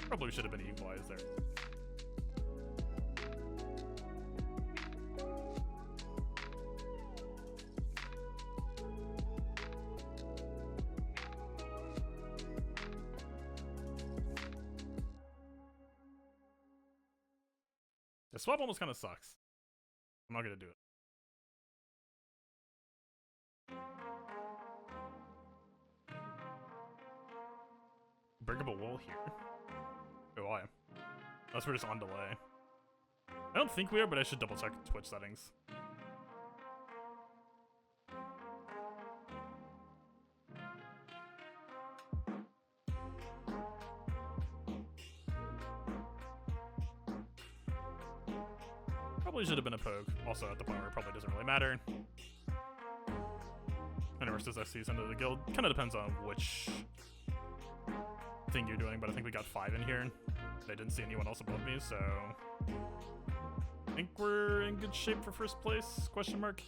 Probably should have been equalized there. The swap almost kind of sucks. I'm not gonna do it. Breakable wall here. Oh, why? Unless we're just on delay. I don't think we are, but I should double check Twitch settings. Probably should have been a poke. Also, at the point where it probably doesn't really matter. And versus SC's into the guild. Kind of depends on which thing you're doing, but I think we got 5 in here. I didn't see anyone else above me, so I think we're in good shape for first place, question mark.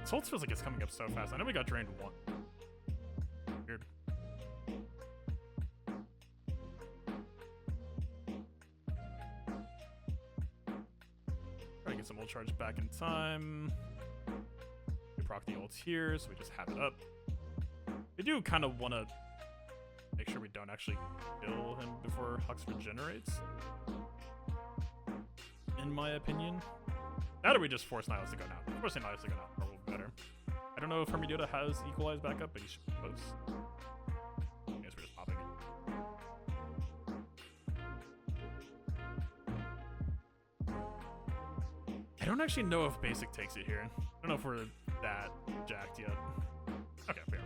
Soul feels like it's coming up so fast. I know we got drained one. Weird. Try to get some ult charge back in time. We proc the ults here, so we just have it up. We do kind of want to make sure we don't actually kill him before Hux regenerates, in my opinion. That or we just force Nihilus to go now. Forcing Nihilus to go now probably better. I don't know if Hermione has equalized backup, but he should be close. I guess we're just popping it. I don't actually know if basic takes it here. I don't know if we're that jacked yet. Okay, fair.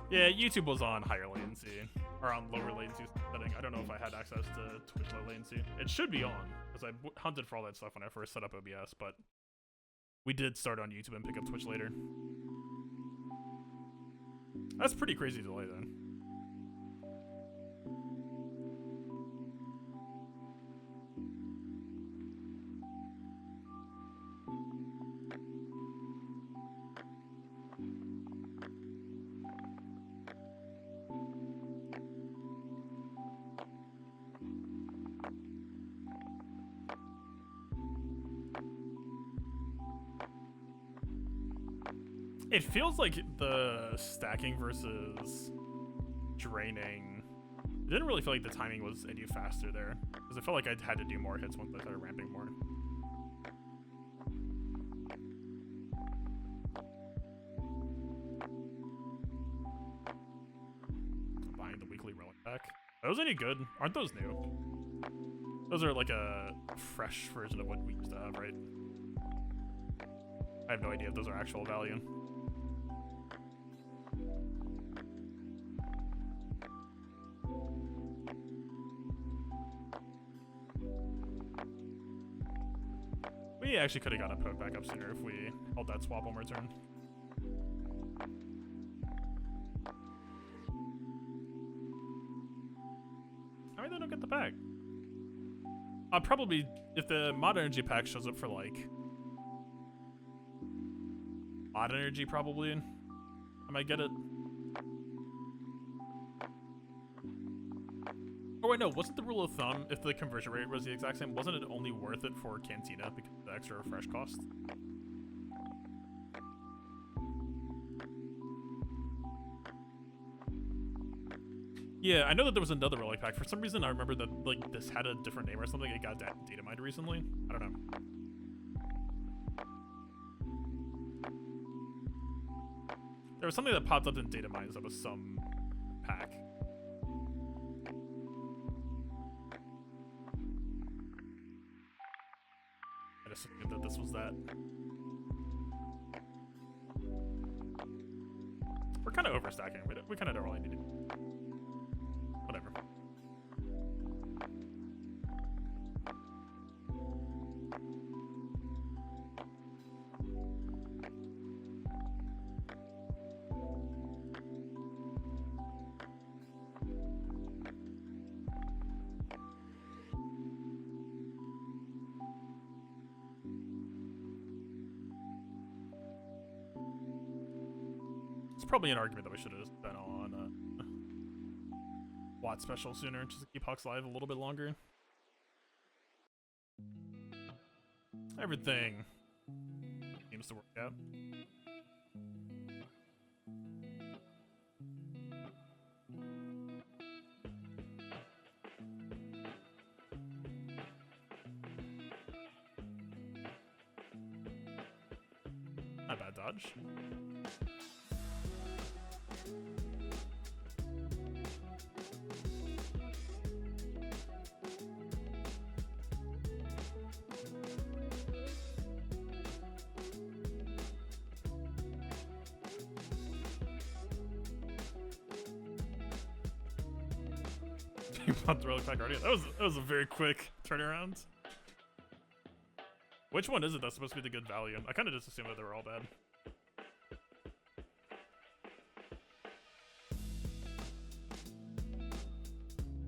Yeah, YouTube was on higher latency. Or on lower latency setting. I don't know if I had access to Twitch low latency. It should be on, because I hunted for all that stuff when I first set up OBS, but we did start on YouTube and pick up Twitch later. That's pretty crazy delay then. It feels like the stacking versus draining, it didn't really feel like the timing was any faster there, because it felt like I had to do more hits once I started ramping more. Buying the weekly relic pack. Are those any good? Aren't those new? Those are like a fresh version of what we used to have, right? I have no idea if those are actual value. We actually could have got a poke back up sooner if we held that swap one more turn. I mean, they don't get the pack. Probably, if the mod energy pack shows up for like mod energy, probably I might get it. Oh wait, no, wasn't the rule of thumb, if the conversion rate was the exact same, wasn't it only worth it for Cantina because of the extra refresh cost? Yeah, I know that there was another relic pack. For some reason, I remember that like this had a different name or something. It got data mined recently. I don't know. There was something that popped up in data mines that was some pack. I just assumed that this was that. We're kind of overstacking. We kind of don't really need it. Whatever. It's probably an argument that we should have done on Watt special sooner, just to keep Hux live a little bit longer. Everything seems to work out. Not bad dodge. 3-month Relic Pack already. That was a very quick turnaround. Which one is it that's supposed to be the good value? I kind of just assumed that they were all bad.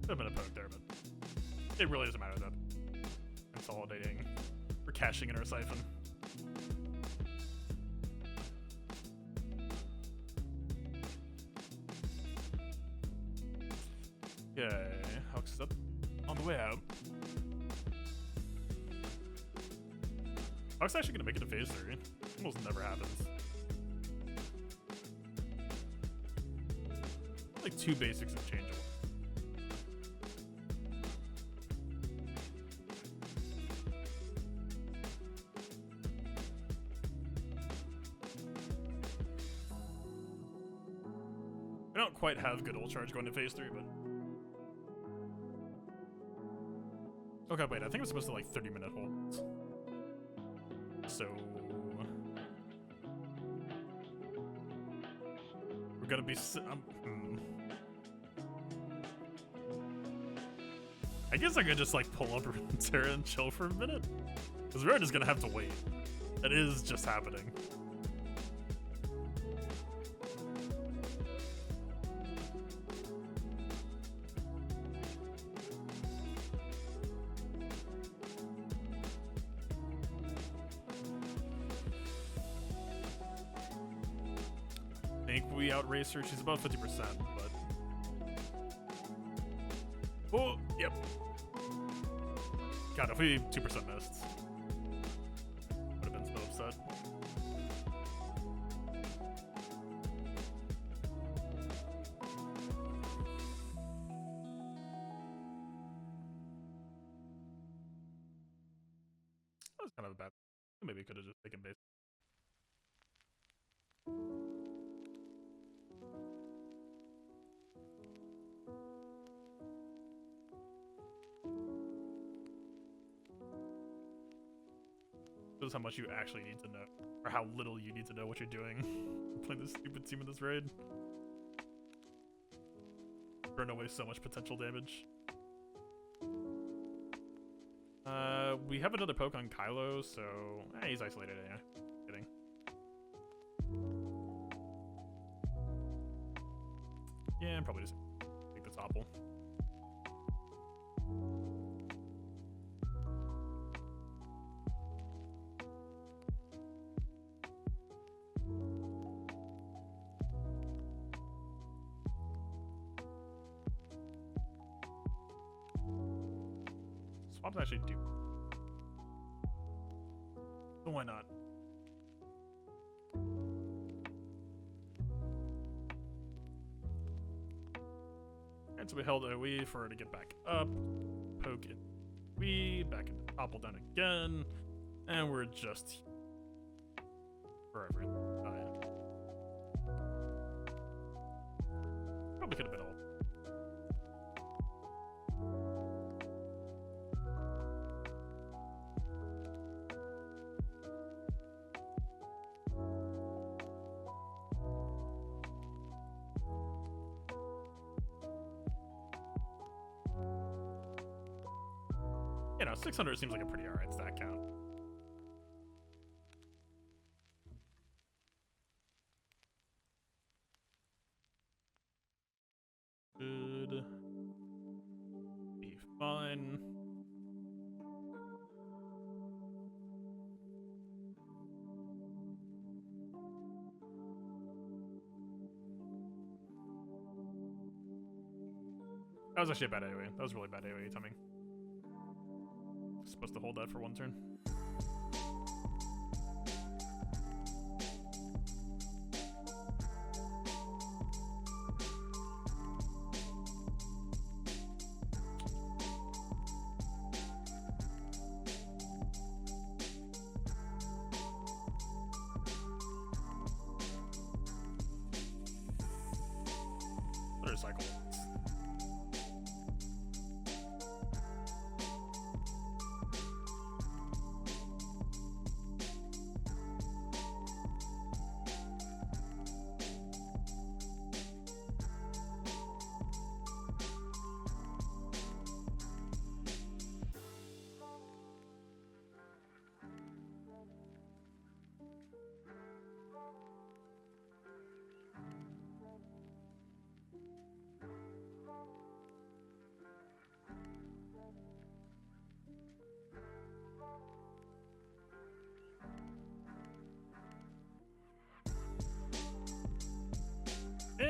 Could have been a poke there, but it really doesn't matter that consolidating or cashing in our siphon. Okay, Hux is up on the way out. Hux actually gonna make it to phase 3. Almost never happens. Like 2 basics and change it. I don't quite have good ult charge going to phase 3, but okay, wait, I think it's supposed to like 30-minute holds. So we're gonna be I guess I could just like pull up Runeterra and chill for a minute, because we're just gonna have to wait. That is just happening. We outrace her. She's above 50%, but oh, yep. God, if we 2% missed, would have been so upset. That was kind of a bad. Maybe could have just taken base. Shows how much you actually need to know, or how little you need to know what you're doing playing this stupid team in this raid. Burn away so much potential damage. We have another poke on Kylo, so he's isolated. Yeah, kidding. Yeah, probably just take the topple. Swaps actually do. So why not? And so we held AoE for her to get back up. Poke it. We back into topple down again. And we're just forever. Probably could have been all. You know, 600 seems like a pretty alright stat count. Should be fine. That was actually a bad AoE. That was really bad AoE timing. Supposed to hold that for one turn. Another cycle.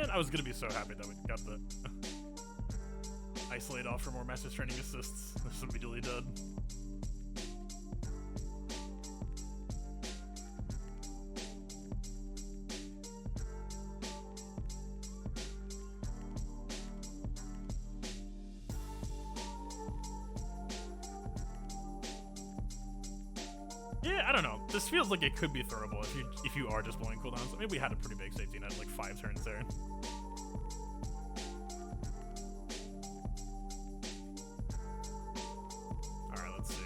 Man, I was gonna be so happy that we got the isolate off for more Master's Training assists. This immediately did. Yeah, I don't know. This feels like it could be throwable if you are just blowing cooldowns. I mean, we had a pretty big safety net, like 5 turns there. All right, let's see.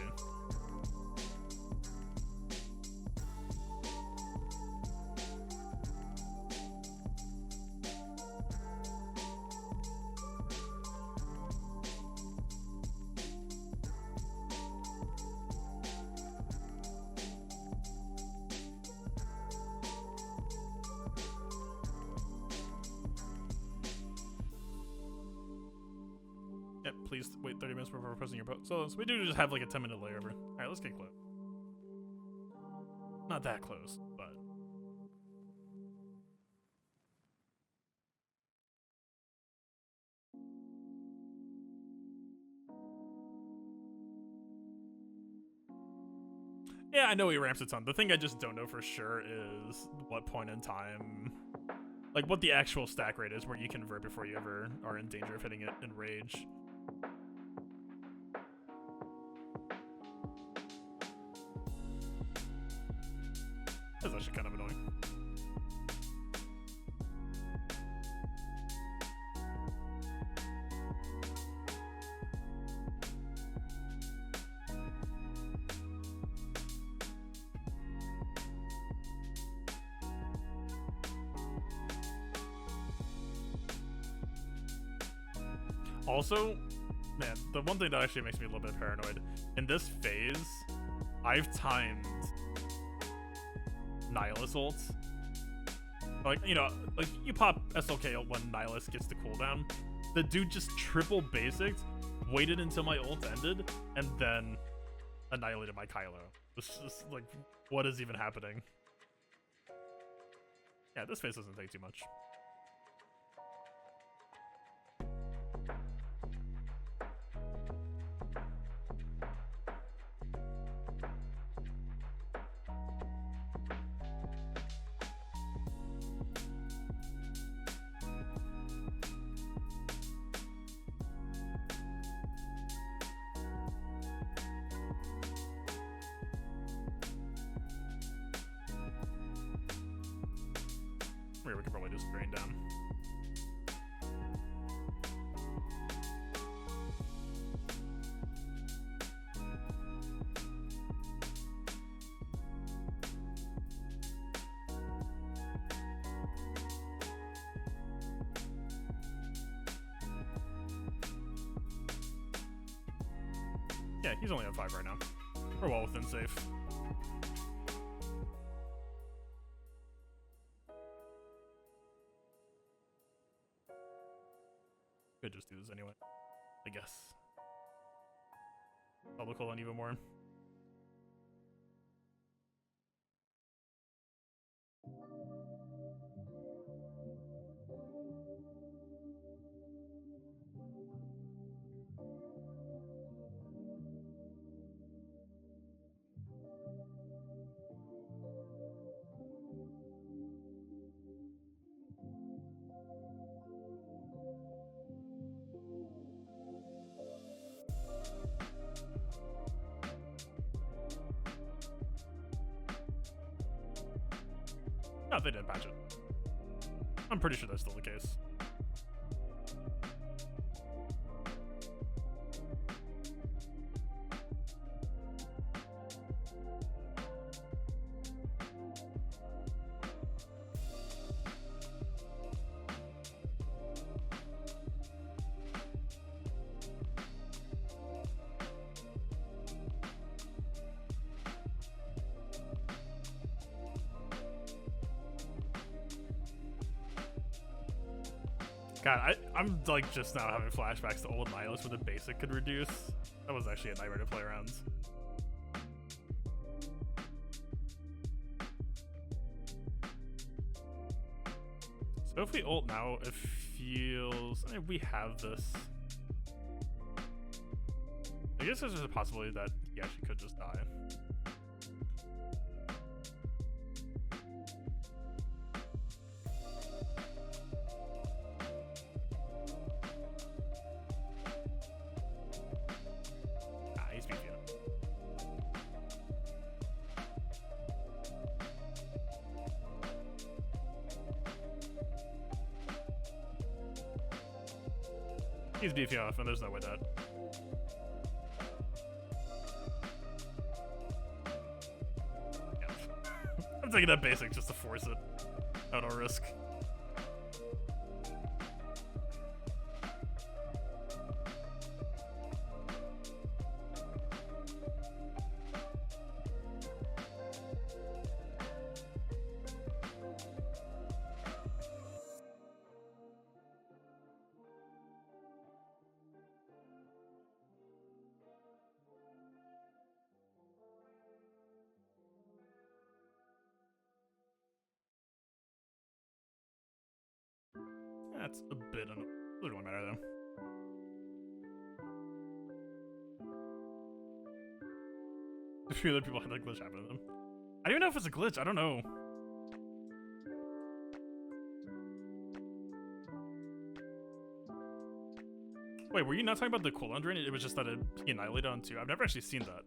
Yep, please wait 30 minutes before posting your post. So we do just have like a 10-minute layover. All right, let's get close. Not that close, but. Yeah, I know he ramps a ton. The thing I just don't know for sure is what point in time, like what the actual stack rate is where you convert before you ever are in danger of hitting it in rage. That's actually kind of annoying. Also, man, the one thing that actually makes me a little bit paranoid, in this phase, I've timed Nihilus ults. Like, you know, like you pop SLK when Nihilus gets the cooldown. The dude just triple basicked, waited until my ult ended, and then annihilated my Kylo. It's just like, what is even happening? Yeah, this phase doesn't take too much. We could probably just drain down. Yeah, he's only on 5 right now. We're well within safe. Could just do this anyway, I guess. I'll look on even more. No, they didn't patch it. I'm pretty sure that's still the case. God, I'm like just now having flashbacks to old Nihilus where the basic could reduce. That was actually a nightmare to play around. So if we ult now, it feels... I mean, we have this. I guess there's a possibility that he actually could just die. He's beefy enough. He's beefy enough, and there's no way that. I'm taking that basic just to force it. At all risk. That's a bit of a little matter though. A few other people had that glitch happen to them. I don't even know if it's a glitch. I don't know. Wait, were you not talking about the cooldown drain? It was just that he annihilated on 2. I've never actually seen that.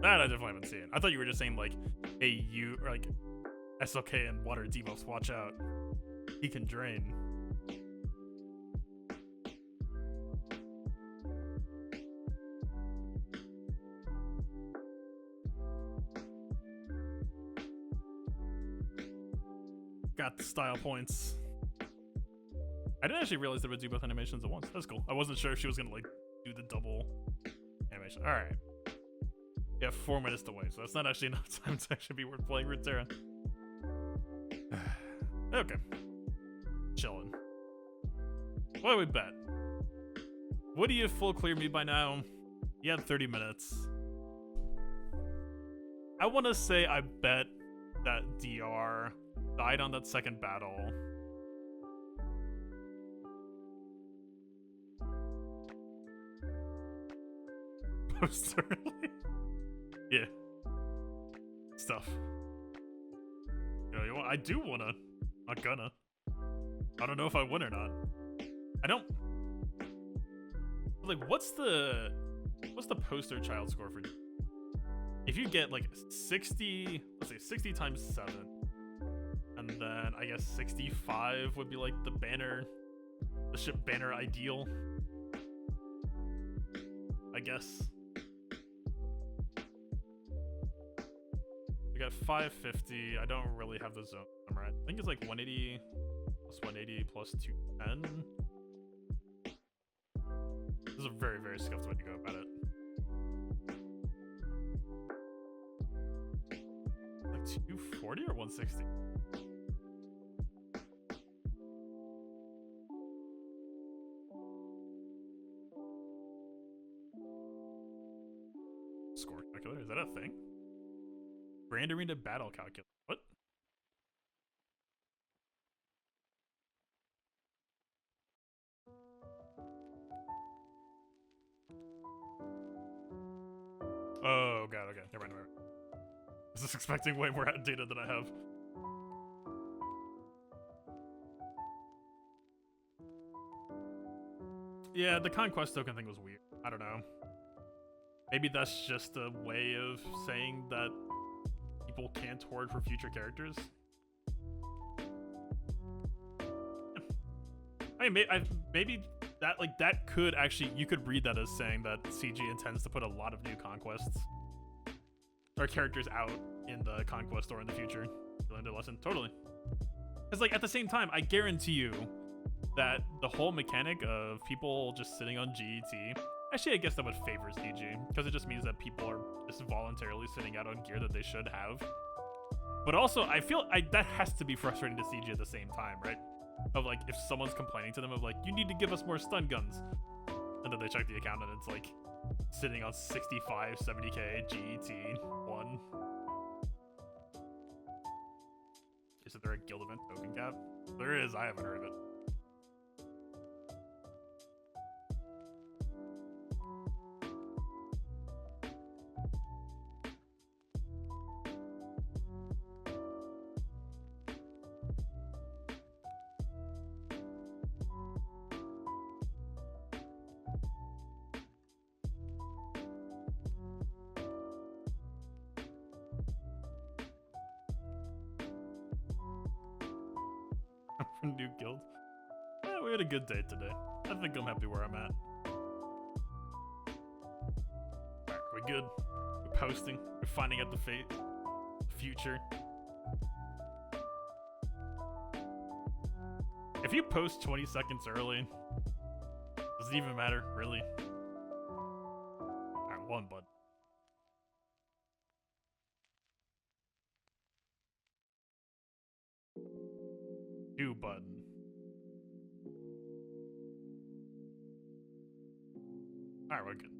That I definitely haven't seen. I thought you were just saying like, hey, you like SLK and water debuffs, watch out. He can drain. Got the style points. I didn't actually realize they would do both animations at once. That's cool. I wasn't sure if she was gonna like do the double animation. All right. We have 4 minutes to wait, so that's not actually enough time to actually be worth playing Runeterra. Okay. Chilling. What do we bet? Would he have full cleared me by now? He had 30 minutes. I want to say I bet that DR died on that second battle. Post early. Yeah. Stuff. You know, I do wanna. Not gonna. I don't know if I win or not. I don't. Like, what's the poster child score for? If you get like 60, let's say 60 times 7, and then I guess 65 would be like the banner, the ship banner ideal. I guess. We got 550. I don't really have the zone number. I think it's like 180 plus 180 plus 210. This is a very, very scuffed way to go about it. Like 240 or 160? Score calculator, is that a thing? Grand Arena Battle Calculator. What? Oh god, okay. Never mind. I was just expecting way more data than I have. Yeah, the conquest token thing was weird. I don't know. Maybe that's just a way of saying that people can't hoard for future characters. I mean, maybe that that could actually, you could read that as saying that CG intends to put a lot of new conquests or characters out in the conquest or in the future. Learned a lesson, totally. Because like at the same time, I guarantee you that the whole mechanic of people just sitting on GET, actually I guess that would favor CG because it just means that people are just voluntarily sitting out on gear that they should have. But also, I feel that has to be frustrating to CG at the same time, right? Of like, if someone's complaining to them of like, you need to give us more stun guns, and then they check the account and it's like sitting on 65, 70k GET 1. Is there a guild event token cap? There is, I haven't heard of it. New guild. Yeah, we had a good day today. I think I'm happy where I'm at. Alright, we good? We're posting. We're finding out the future. If you post 20 seconds early, does it even matter, really? Alright, one bud. New button. Alright, we're good.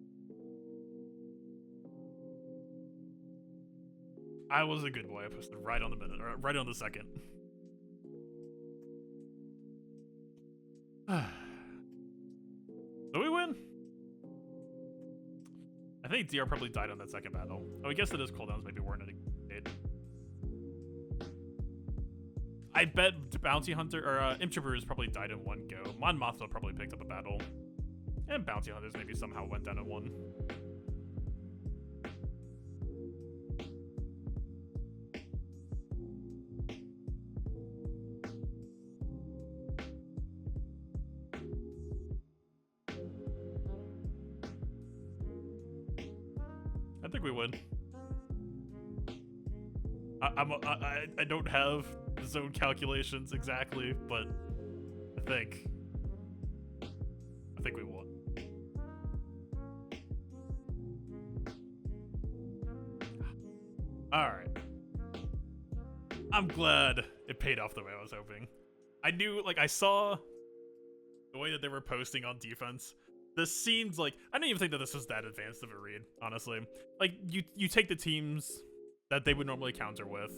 I was a good boy. I posted right on the minute, or right on the second. So we win. I think DR probably died on that second battle. Oh, I guess it is cooldowns maybe weren't at a I bet Bounty Hunter or Imp Troopers probably died in one go. Mon Mothma probably picked up a battle. And Bounty Hunters maybe somehow went down in one. I think we win. I don't have zone calculations exactly, but I think we won. Alright. I'm glad it paid off the way I was hoping. I knew, like, I saw the way that they were posting on defense. This seemed like, I didn't even think that this was that advanced of a read, honestly. Like, you take the teams that they would normally counter with,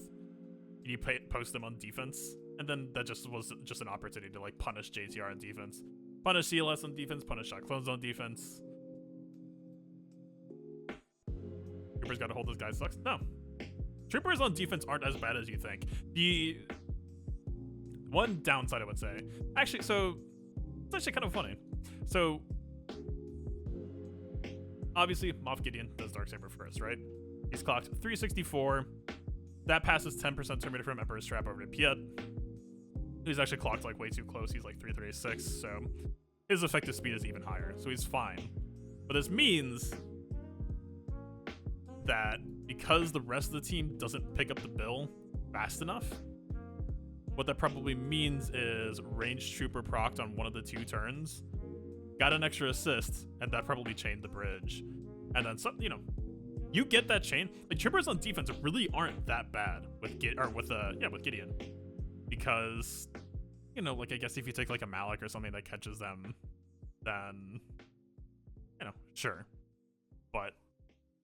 and you post them on defense, and then that just was just an opportunity to, like, punish JTR on defense. Punish CLS on defense, punish shot clones on defense. Troopers gotta hold this guy sucks. No. Troopers on defense aren't as bad as you think. The one downside, I would say. Actually, so, it's actually kind of funny. So, obviously, Moff Gideon does Darksaber first, right? He's clocked 364. That passes 10% terminated from Emperor's Trap over to Piet. He's actually clocked like way too close. He's like 336, so his effective speed is even higher, so he's fine. But this means that because the rest of the team doesn't pick up the bill fast enough, what that probably means is ranged trooper procced on one of the 2 turns, got an extra assist, and that probably chained the bridge. And then some, you know, you get that chain. Like, troopers on defense really aren't that bad with Gideon. Because, you know, like, I guess if you take like a Malik or something that catches them, then, you know, sure. But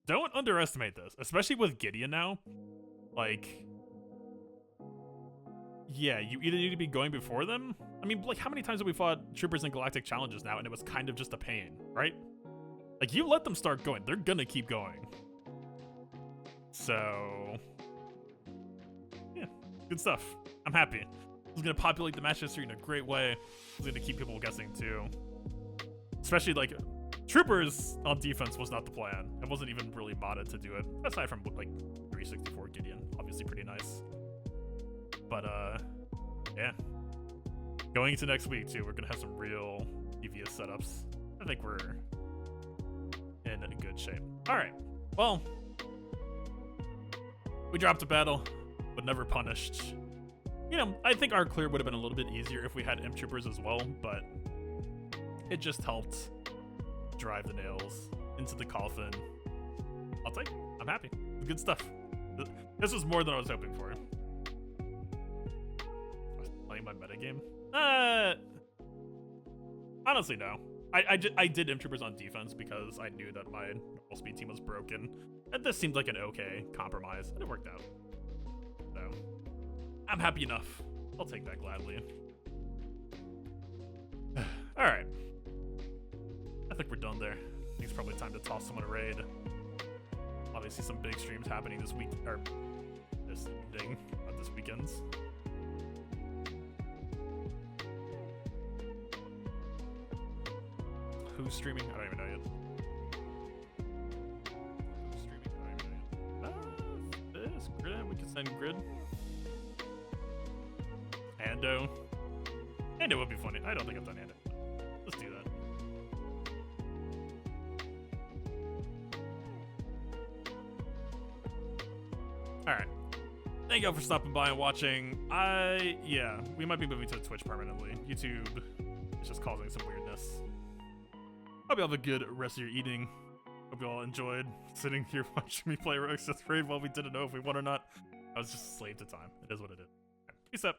don't underestimate this, especially with Gideon now. Like, yeah, you either need to be going before them. I mean, like, how many times have we fought troopers in Galactic Challenges now, and it was kind of just a pain, right? Like, you let them start going, they're gonna keep going. So, yeah, good stuff. I'm happy. This is gonna populate the match history in a great way. It's gonna keep people guessing too. Especially, like, troopers on defense was not the plan. It wasn't even really modded to do it. Aside from, like, 364 Gideon. Obviously pretty nice. But, yeah. Going into next week, too, we're gonna have some real devious setups. I think we're in good shape. Alright. Well, we dropped a battle, but never punished. You know, I think our clear would have been a little bit easier if we had Imp Troopers as well, but it just helped drive the nails into the coffin. I'll take it. I'm happy. Good stuff. This was more than I was hoping for. I was playing my metagame? Honestly, no. I did Imp Troopers on defense because I knew that my normal speed team was broken. And this seemed like an okay compromise, and it worked out. So, I'm happy enough. I'll take that gladly. Alright. I think we're done there. I think it's probably time to toss someone a raid. Obviously some big streams happening this week, or this evening, not this weekend's. Who's streaming? I don't even know yet. Who's streaming? I don't even know yet. This Grid, we can send Grid. Ando. Ando would be funny. I don't think I've done Ando. Let's do that. Alright. Thank y'all for stopping by and watching. Yeah, we might be moving to Twitch permanently. YouTube is just causing some weirdness. Hope you all have a good rest of your eating. Hope you all enjoyed sitting here watching me play Rogue's Death Raid while we didn't know if we won or not. I was just a slave to time. It is what it is. Peace out.